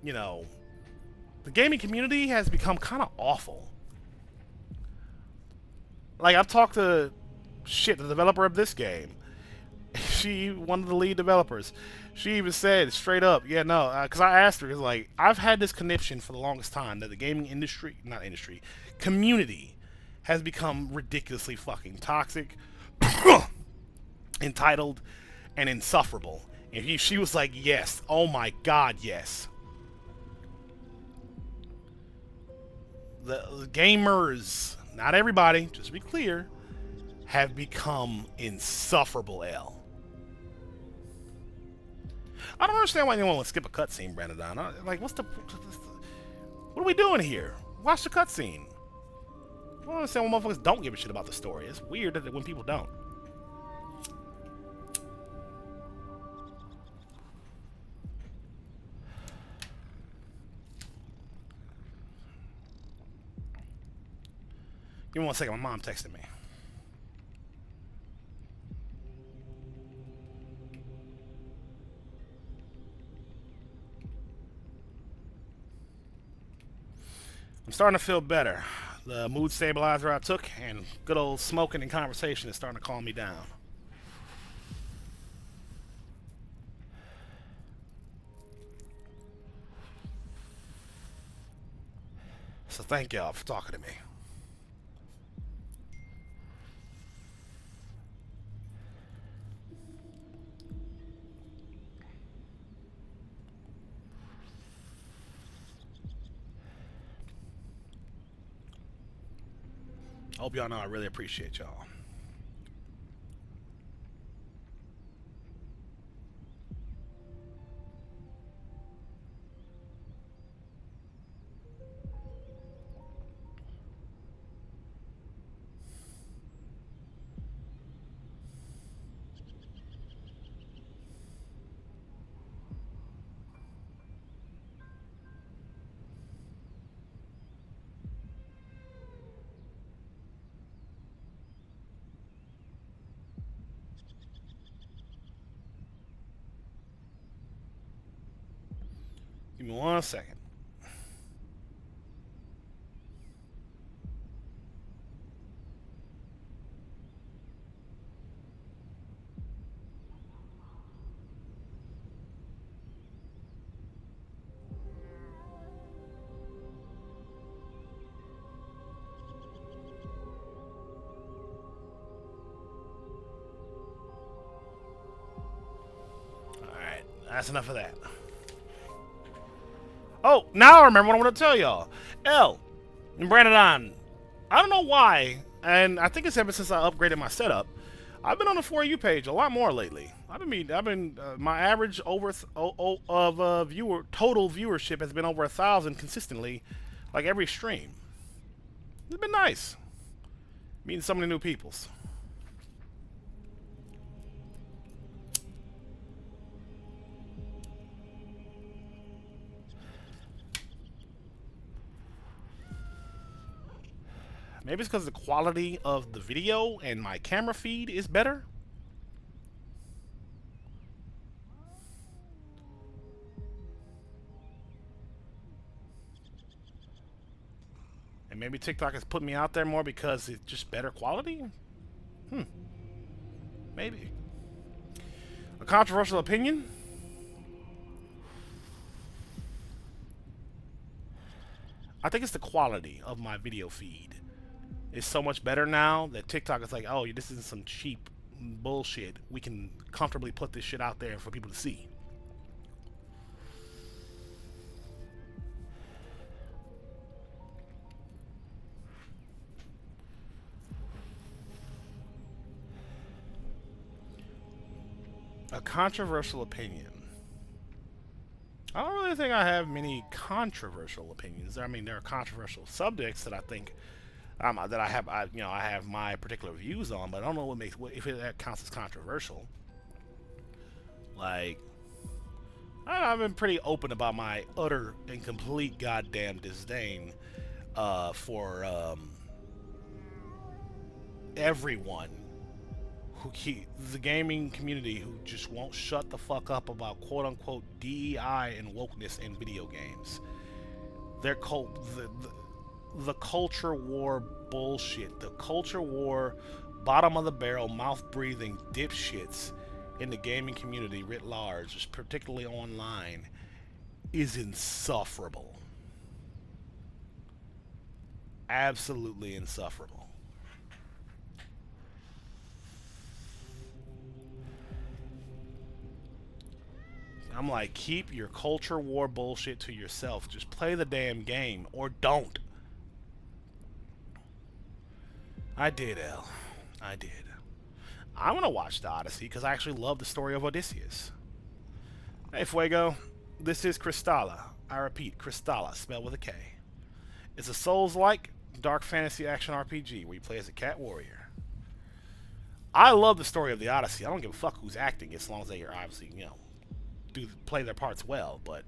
the gaming community has become kind of awful. Like, I've talked to the developer of this game. She, one of the lead developers, she even said straight up, because I asked her, like, I've had this conniption for the longest time that the gaming community has become ridiculously fucking toxic, entitled, and insufferable. And she was like, yes, oh my god, yes. The gamers, not everybody, just to be clear, have become insufferable, L. I don't understand why anyone would skip a cutscene, Brandon. Like, what are we doing here? Watch the cutscene. I don't understand why motherfuckers don't give a shit about the story. It's weird that when people don't. Give me 1 second. My mom texted me. I'm starting to feel better. The mood stabilizer I took and good old smoking and conversation is starting to calm me down. So thank y'all for talking to me. I hope y'all know I really appreciate y'all. Give me 1 second. Alright, that's enough of that. Oh, now I remember what I want to tell y'all. L and Brandon, I don't know why, and I think it's ever since I upgraded my setup. I've been on the For You page a lot more lately. I've been my average total viewership has been over 1,000 consistently, like every stream. It's been nice meeting so many new peoples. Maybe it's because the quality of the video and my camera feed is better. And maybe TikTok has put me out there more because it's just better quality? Maybe. A controversial opinion? I think it's the quality of my video feed. It's so much better now that TikTok is like, oh, this isn't some cheap bullshit. We can comfortably put this shit out there for people to see. A controversial opinion. I don't really think I have many controversial opinions. I mean, there are controversial subjects that I think that I have my particular views on, but I don't know if that counts as controversial. Like, I've been pretty open about my utter and complete goddamn disdain for everyone the gaming community who just won't shut the fuck up about quote-unquote DEI and wokeness in video games. The culture war bullshit, the culture war, bottom of the barrel, mouth breathing dipshits in the gaming community writ large, particularly online, is insufferable. Absolutely insufferable. I'm like, keep your culture war bullshit to yourself. Just play the damn game, or don't. I did, L. I did. I'm gonna watch the Odyssey because I actually love the story of Odysseus. Hey, Fuego. This is Kristala. I repeat, Kristala, spelled with a K. It's a Souls-like dark fantasy action RPG where you play as a cat warrior. I love the story of the Odyssey. I don't give a fuck who's acting as long as they are obviously, play their parts well. But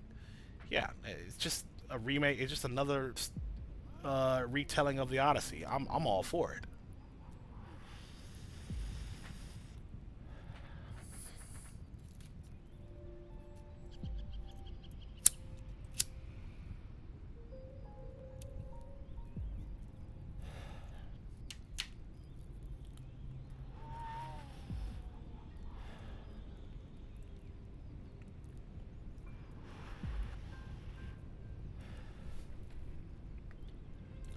yeah, it's just a remake. It's just another retelling of the Odyssey. I'm all for it.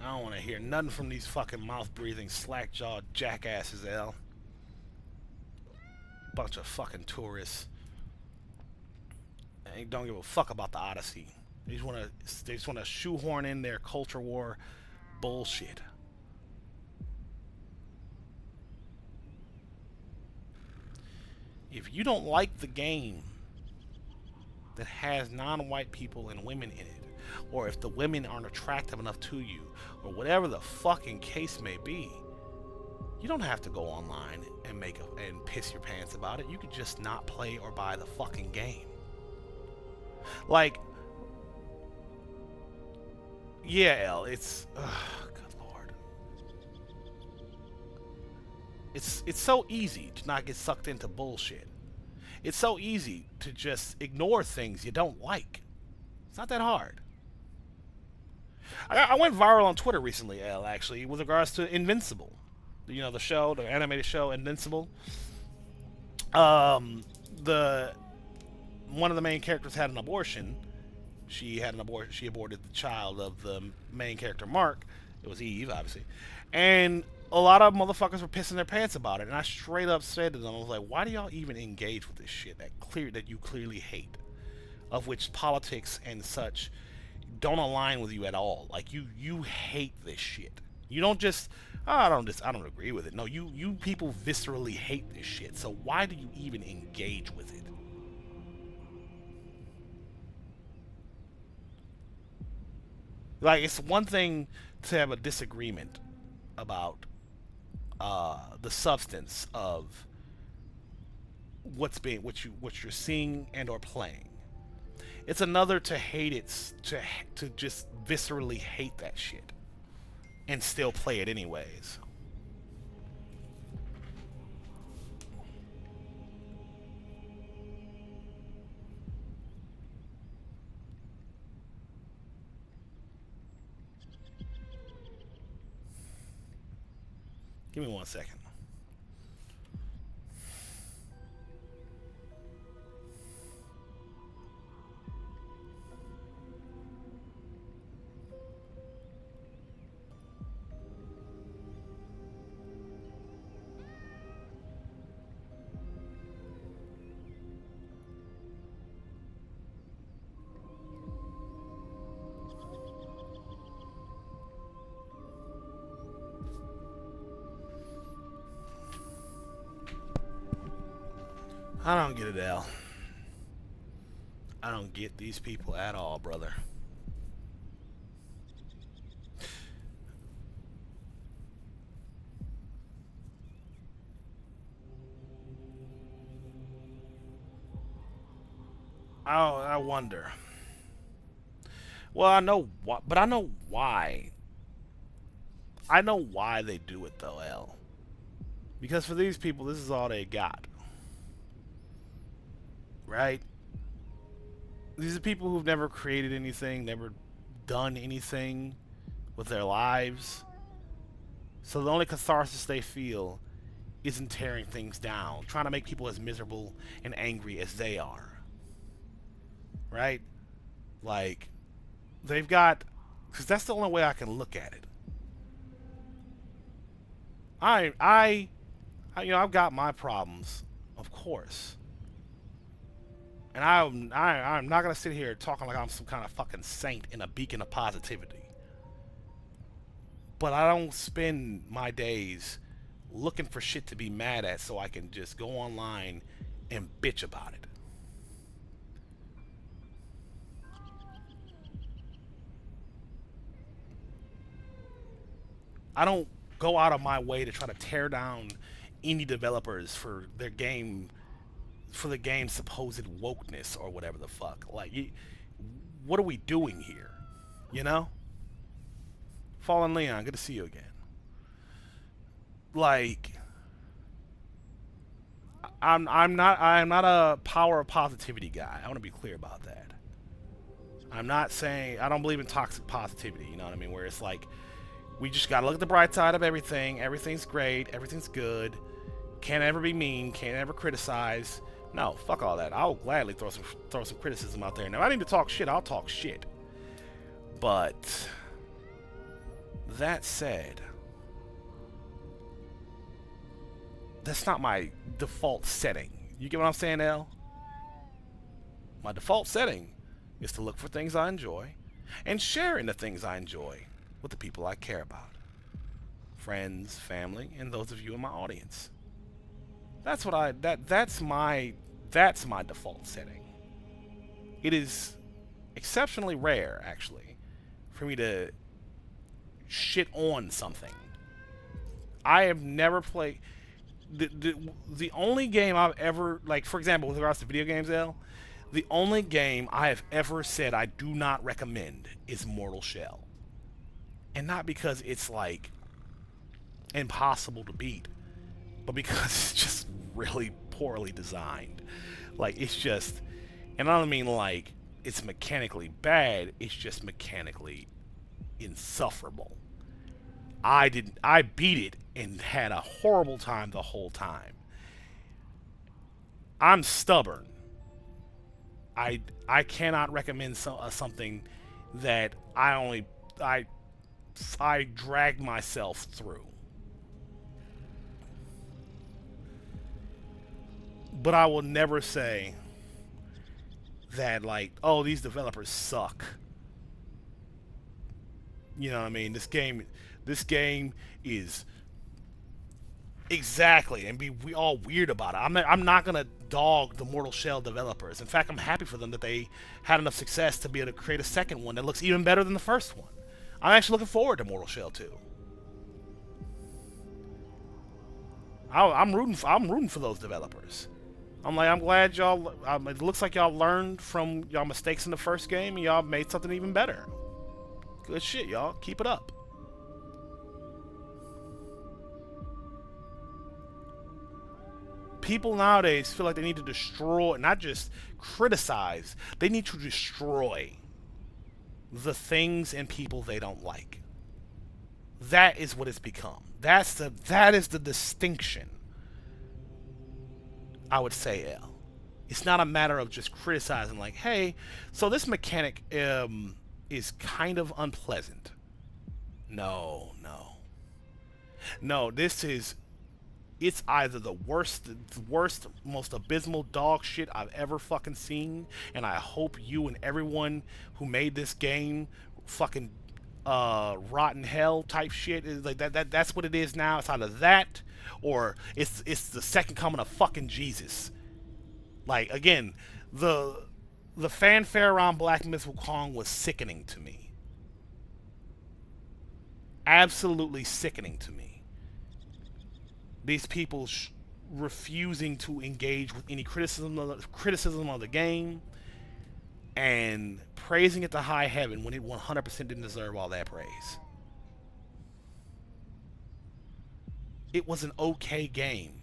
I don't want to hear nothing from these fucking mouth-breathing, slack-jawed jackasses, L. Bunch of fucking tourists. They don't give a fuck about the Odyssey. They just want to shoehorn in their culture war bullshit. If you don't like the game that has non-white people and women in it, or if the women aren't attractive enough to you, or whatever the fucking case may be, you don't have to go online and piss your pants about it. You could just not play or buy the fucking game. Like, yeah, L, it's good lord. It's so easy to not get sucked into bullshit. It's so easy to just ignore things you don't like. It's not that hard. I went viral on Twitter recently, L, actually, with regards to Invincible. You know, the show, the animated show, Invincible. One of the main characters had an abortion. She had an abortion. She aborted the child of the main character, Mark. It was Eve, obviously. And a lot of motherfuckers were pissing their pants about it. And I straight up said to them, I was like, why do y'all even engage with this shit that you clearly hate? Of which politics and such don't align with you at all. Like, you hate this shit. You don't just, oh, I don't agree with it. No, you people viscerally hate this shit. So why do you even engage with it? Like, it's one thing to have a disagreement about the substance of what you're seeing and or playing. It's another to hate it, to just viscerally hate that shit and still play it anyways. Give me 1 second. I don't get it, Al. I don't get these people at all, brother. I wonder. Well, I know what, but I know why. I know why they do it, though, Al. Because for these people, this is all they got. Right? These are people who've never created anything, never done anything with their lives. So the only catharsis they feel isn't tearing things down, trying to make people as miserable and angry as they are. Right? Like, they've got, because that's the only way I can look at it. I've got my problems, of course. And I'm not gonna sit here talking like I'm some kind of fucking saint and a beacon of positivity. But I don't spend my days looking for shit to be mad at so I can just go online and bitch about it. I don't go out of my way to try to tear down indie developers for their game, for the game's supposed wokeness or whatever the fuck. Like, what are we doing here? You know? Fallen Leon, good to see you again. Like, I'm not a power of positivity guy. I want to be clear about that. I'm not saying I don't believe in toxic positivity. You know what I mean? Where it's like we just gotta look at the bright side of everything. Everything's great. Everything's good. Can't ever be mean. Can't ever criticize. No, fuck all that. I'll gladly throw some criticism out there. Now, if I need to talk shit, I'll talk shit. But that said, that's not my default setting. You get what I'm saying, L? My default setting is to look for things I enjoy and sharing the things I enjoy with the people I care about. Friends, family, and those of you in my audience. That's what that's my default setting. It is exceptionally rare, actually, for me to shit on something. I have never played the only game I've ever, like, for example, with regards to video games, L, the only game I have ever said I do not recommend is Mortal Shell. And not because it's like impossible to beat, but because it's just really poorly designed. Like, it's just, and I don't mean like it's mechanically bad, it's just mechanically insufferable. I beat it and had a horrible time the whole time. I'm stubborn. I cannot recommend something that I dragged myself through. But I will never say that, like, oh, these developers suck. You know what I mean? This game is exactly, and we all weird about it. I'm not gonna dog the Mortal Shell developers. In fact, I'm happy for them that they had enough success to be able to create a second one that looks even better than the first one. I'm actually looking forward to Mortal Shell 2. I'm rooting for those developers. I'm glad y'all. It looks like y'all learned from y'all mistakes in the first game, and y'all made something even better. Good shit, y'all. Keep it up. People nowadays feel like they need to destroy, not just criticize, they need to destroy the things and people they don't like. That is what it's become. That is the distinction, I would say, L. It's not a matter of just criticizing, like, hey, so this mechanic is kind of unpleasant. No, it's either the worst, most abysmal dog shit I've ever fucking seen, and I hope you and everyone who made this game fucking rotten hell type shit. Is like that's what it is now. It's either that or it's the second coming of fucking Jesus. Like, again, the fanfare around Black Myth Wukong was sickening to me. Absolutely sickening to me. These people refusing to engage with any criticism of the game and praising it to high heaven when it 100% didn't deserve all that praise. It was an okay game.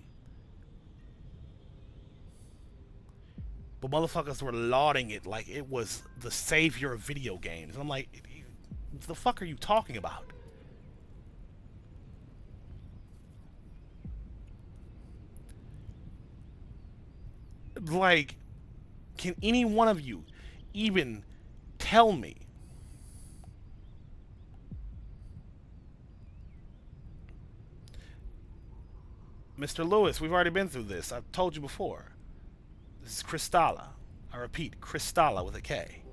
But motherfuckers were lauding it like it was the savior of video games. And I'm like, what the fuck are you talking about? Like, can any one of you even tell me Mr. Lewis, we've already been through this. I've told you before. This is Kristala. I repeat, Kristala with a K.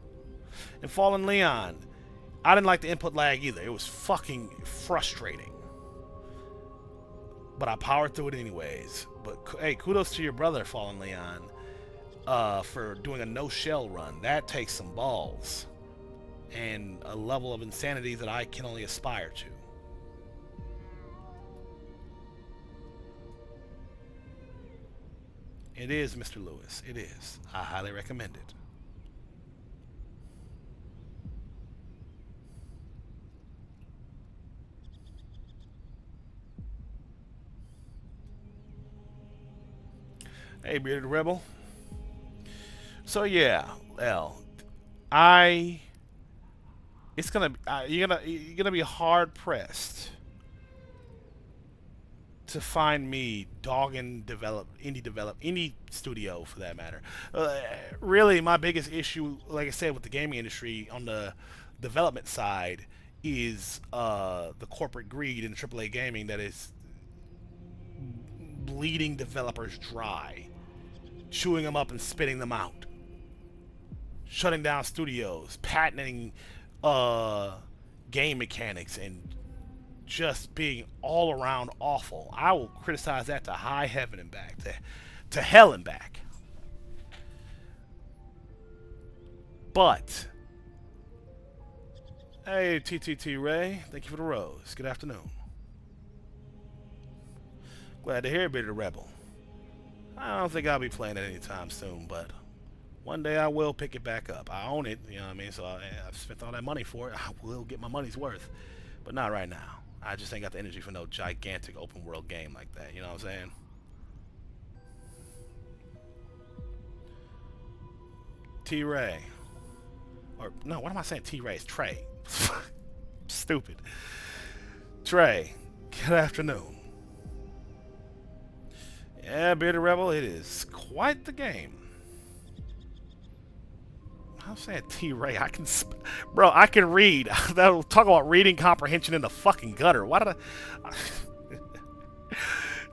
And Fallen Leon, I didn't like the input lag either. It was fucking frustrating. But I powered through it anyways. But hey, kudos to your brother, Fallen Leon, for doing a no-shell run. That takes some balls and a level of insanity that I can only aspire to. It is, Mr. Lewis. It is. I highly recommend it. Hey, Bearded Rebel. So yeah, L, I. It's gonna you're gonna be hard pressed to find me dogging any studio for that matter. Really, my biggest issue, like I said, with the gaming industry on the development side is the corporate greed in AAA gaming that is bleeding developers dry, chewing them up and spitting them out, shutting down studios, patenting game mechanics, and just being all around awful. I will criticize that to high heaven and back, to hell and back. But hey, TTT Ray, thank you for the rose. Good afternoon. Glad to hear it, Bitter Rebel. I don't think I'll be playing it anytime soon, but one day I will pick it back up. I own it, you know what I mean? So I've spent all that money for it. I will get my money's worth, but not right now. I just ain't got the energy for no gigantic open world game like that. You know what I'm saying? T-Ray. Or, no, what am I saying? T-Ray. It's Trey. Stupid. Trey, good afternoon. Yeah, Bearded Rebel, it is quite the game. I'm saying T-Ray. I can, bro. I can read. That'll talk about reading comprehension in the fucking gutter. Why did I?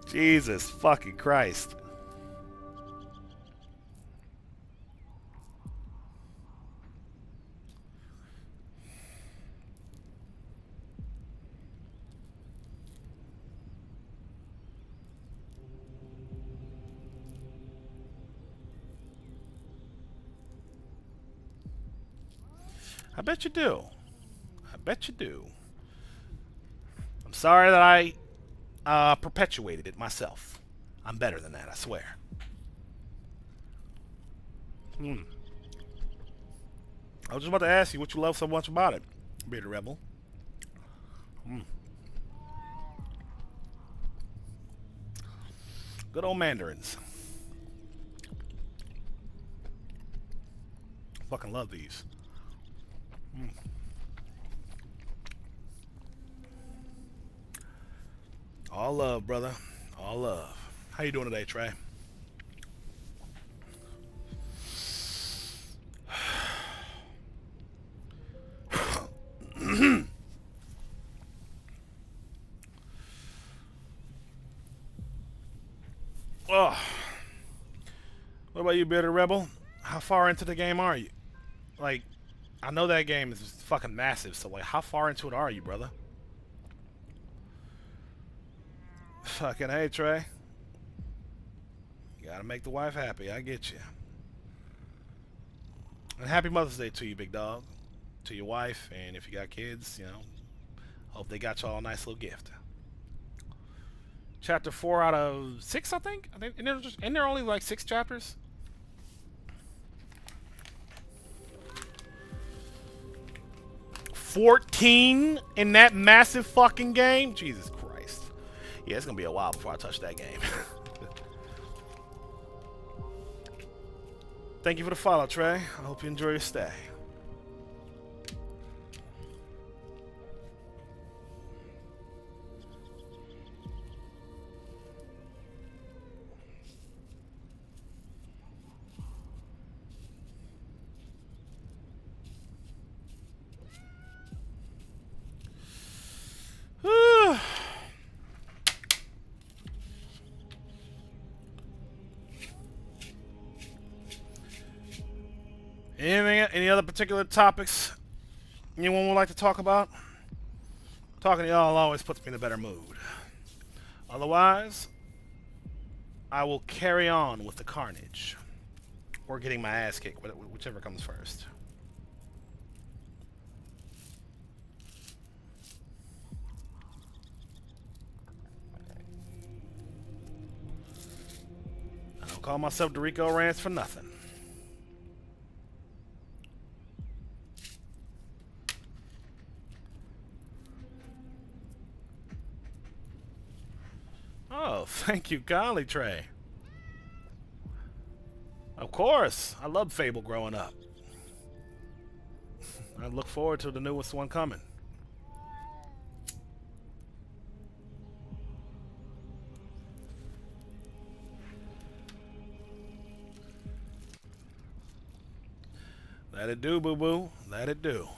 Jesus fucking Christ. I bet you do. I bet you do. I'm sorry that I perpetuated it myself. I'm better than that, I swear. I was just about to ask you what you love so much about it, Bearded Rebel. Good old mandarins. Fucking love these. All love, brother. All love. How you doing today, Trey? Oh. What about you, Bearded Rebel? How far into the game are you? Like, I know that game is fucking massive, so like, how far into it are you, brother? Fucking hey, Trey. You gotta make the wife happy. I get you. And happy Mother's Day to you, big dog. To your wife, and if you got kids, you know, hope they got y'all a nice little gift. Chapter 4 out of 6, I think. Isn't there only like 6 chapters? $14 in that massive fucking game? Jesus Christ. Yeah, it's gonna be a while before I touch that game. Thank you for the follow, Trey. I hope you enjoy your stay. Any other particular topics anyone would like to talk about? Talking to y'all always puts me in a better mood. Otherwise, I will carry on with the carnage. Or getting my ass kicked, whichever comes first. I don't call myself Dorico Rance for nothing. Oh, thank you, golly, Trey. Of course. I loved Fable growing up. I look forward to the newest one coming. Let it do, boo-boo. Let it do.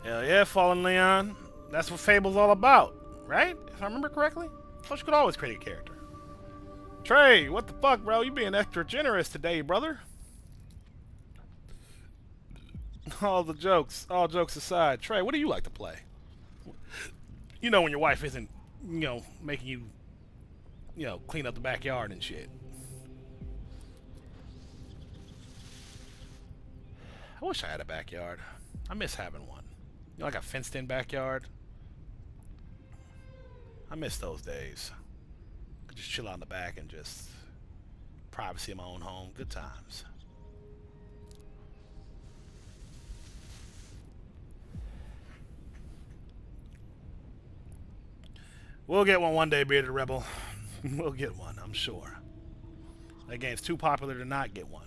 Hell yeah, Fallen Leon. That's what Fable's all about, right? If I remember correctly? I thought you could always create a character. Trey, what the fuck, bro? You being extra generous today, brother. All jokes aside. Trey, what do you like to play? You know when your wife isn't, making you, clean up the backyard and shit. I wish I had a backyard. I miss having one. Like a fenced-in backyard. I miss those days. Could just chill out in the back and just privacy of my own home. Good times. We'll get one day, Bearded Rebel. We'll get one, I'm sure. That game's too popular to not get one.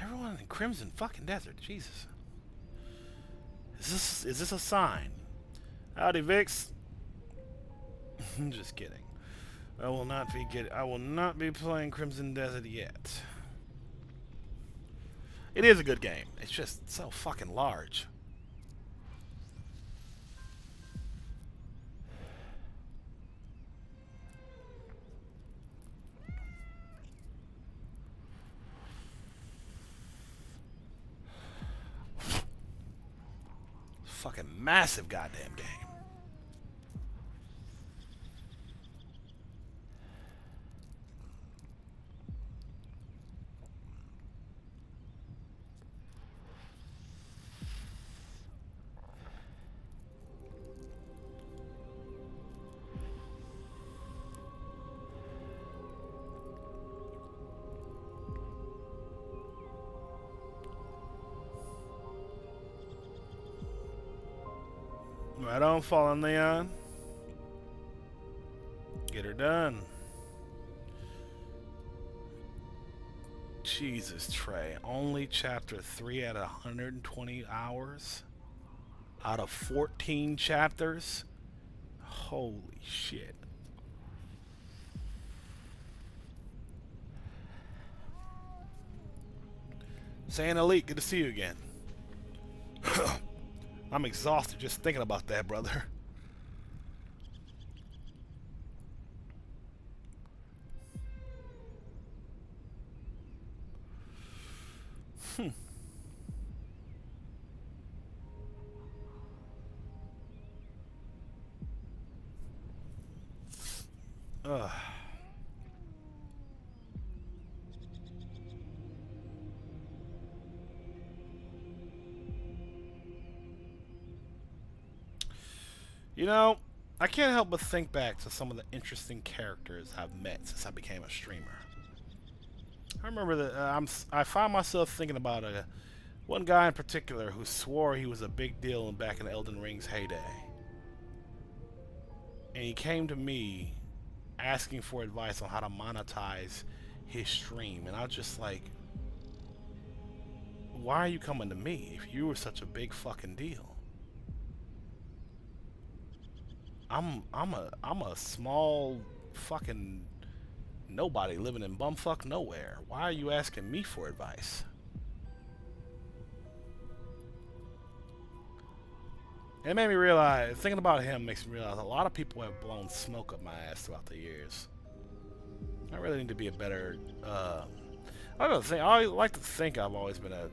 Everyone in Crimson fucking Desert, Jesus. Is this a sign? Howdy, Vix. I'm just kidding. I will not be playing Crimson Desert yet. It is a good game. It's just so fucking large. Fucking massive goddamn game. Right on, Fallen Leon. Get her done. Jesus, Trey. Only chapter 3 out of 120 hours? Out of 14 chapters? Holy shit. Saying Elite, good to see you again. I'm exhausted just thinking about that, brother. Ugh. You know, I can't help but think back to some of the interesting characters I've met since I became a streamer. I remember that I find myself thinking about one guy in particular who swore he was a big deal back in Elden Ring's heyday. And he came to me asking for advice on how to monetize his stream. And I was just like, why are you coming to me if you were such a big fucking deal? I'm a small fucking nobody living in bumfuck nowhere. Why are you asking me for advice? It made me realize, thinking about him makes me realize a lot of people have blown smoke up my ass throughout the years. I really need to be a better, I like to think I've always been a,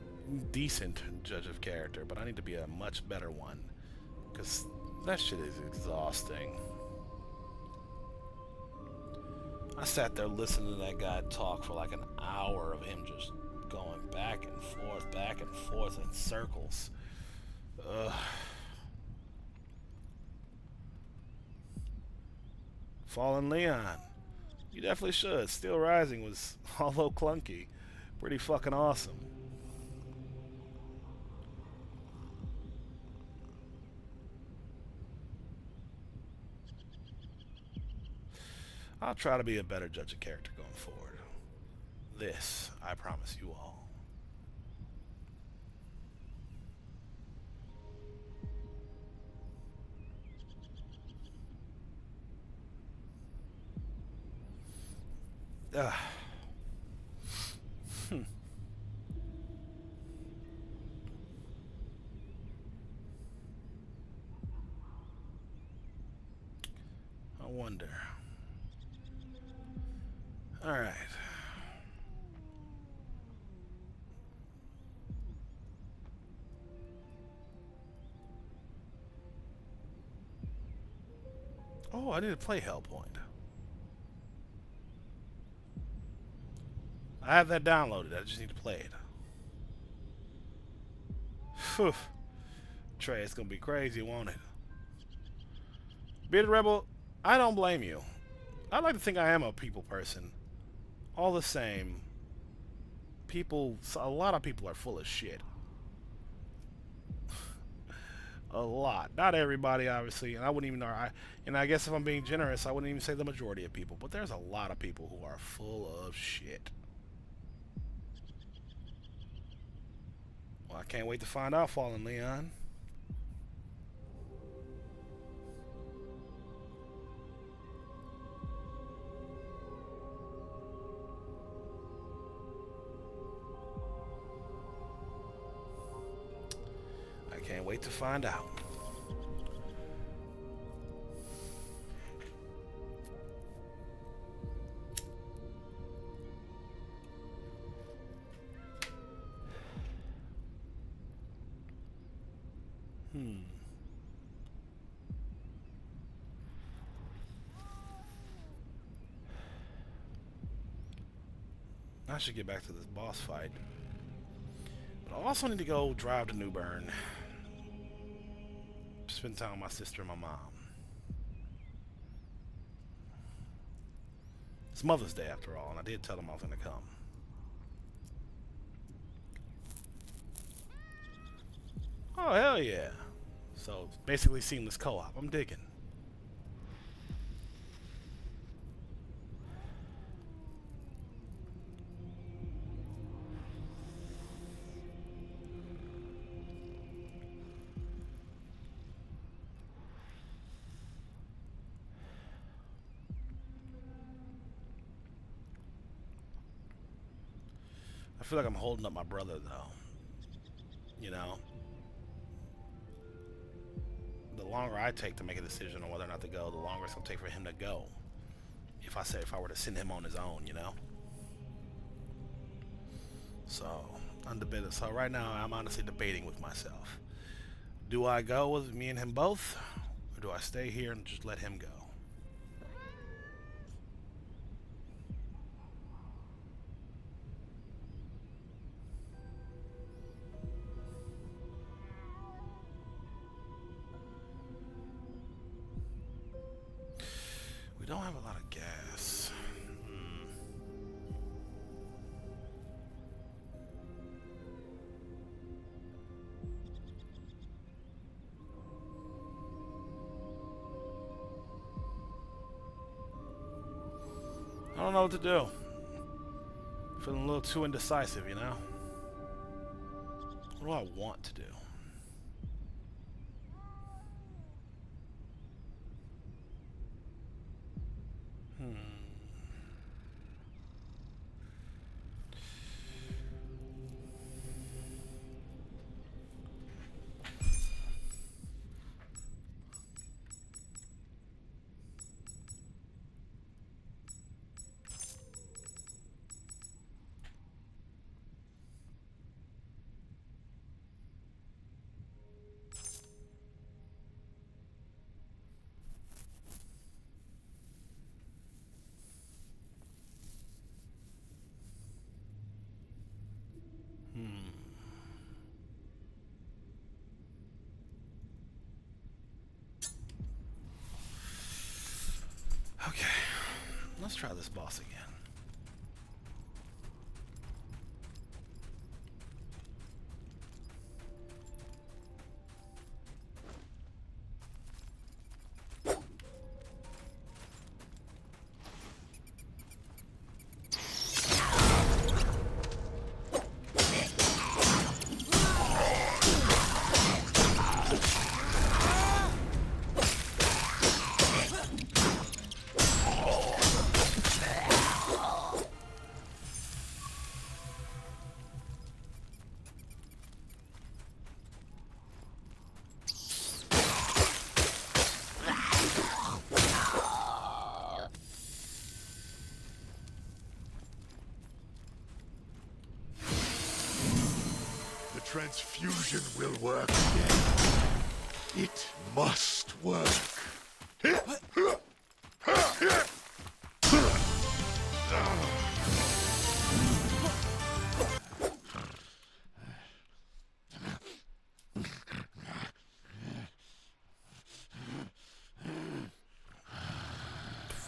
decent judge of character, but I need to be a much better one. Because that shit is exhausting. I sat there listening to that guy talk for like an hour of him just going back and forth in circles. Ugh. Fallen Leon. You definitely should. Still Rising was, although clunky, pretty fucking awesome. I'll try to be a better judge of character going forward. This, I promise you all. Ugh. I wonder. All right. Oh, I need to play Hellpoint. I have that downloaded. I just need to play it. Phew. Trey, it's gonna be crazy, won't it? Bearded Rebel, I don't blame you. I like to think I am a people person. All the same, a lot of people are full of shit. A lot. Not everybody, obviously, and I wouldn't even know. And I guess if I'm being generous, I wouldn't even say the majority of people. But there's a lot of people who are full of shit. Well, I can't wait to find out, Fallen Leon. I can't wait to find out. I should get back to this boss fight. But I also need to go drive to New Bern. Spend time with my sister and my mom. It's Mother's Day after all, and I did tell them I was going to come. Oh, hell yeah. So, it's basically seamless co-op. I'm digging. I feel like I'm holding up my brother, though. You know? The longer I take to make a decision on whether or not to go, the longer it's going to take for him to go. If I were to send him on his own, you know? So, so right now, I'm honestly debating with myself. Do I go with me and him both? Or do I stay here and just let him go? We don't have a lot of gas. I don't know what to do. Feeling a little too indecisive, you know? What do I want to do? try this boss again. The transfusion will work again. It must work.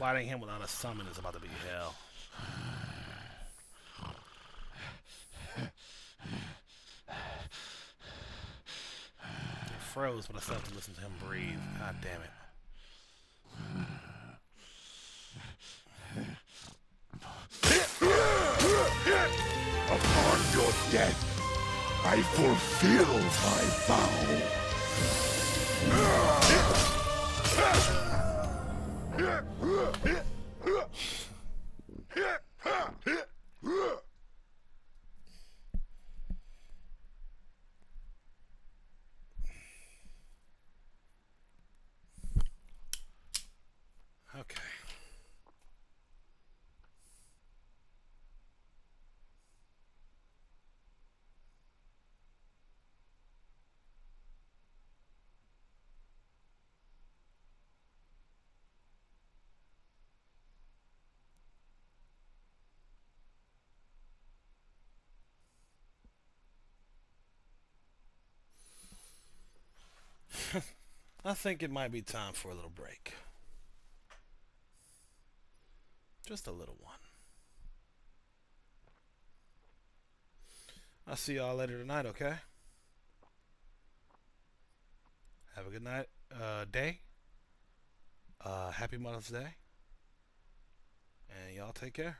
Fighting him without a summon is about to be hell. It froze, but I still have to listen to him breathe. God damn it. Upon your death, I fulfill my vow. Okay. I think it might be time for a little break. Just a little one. I'll see y'all later tonight, okay? Have a good night, day. Happy Mother's Day. And y'all take care.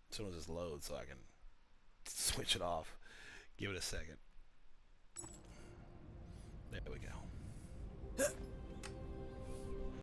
As soon as this loads so I can switch it off. Give it a second. There we go.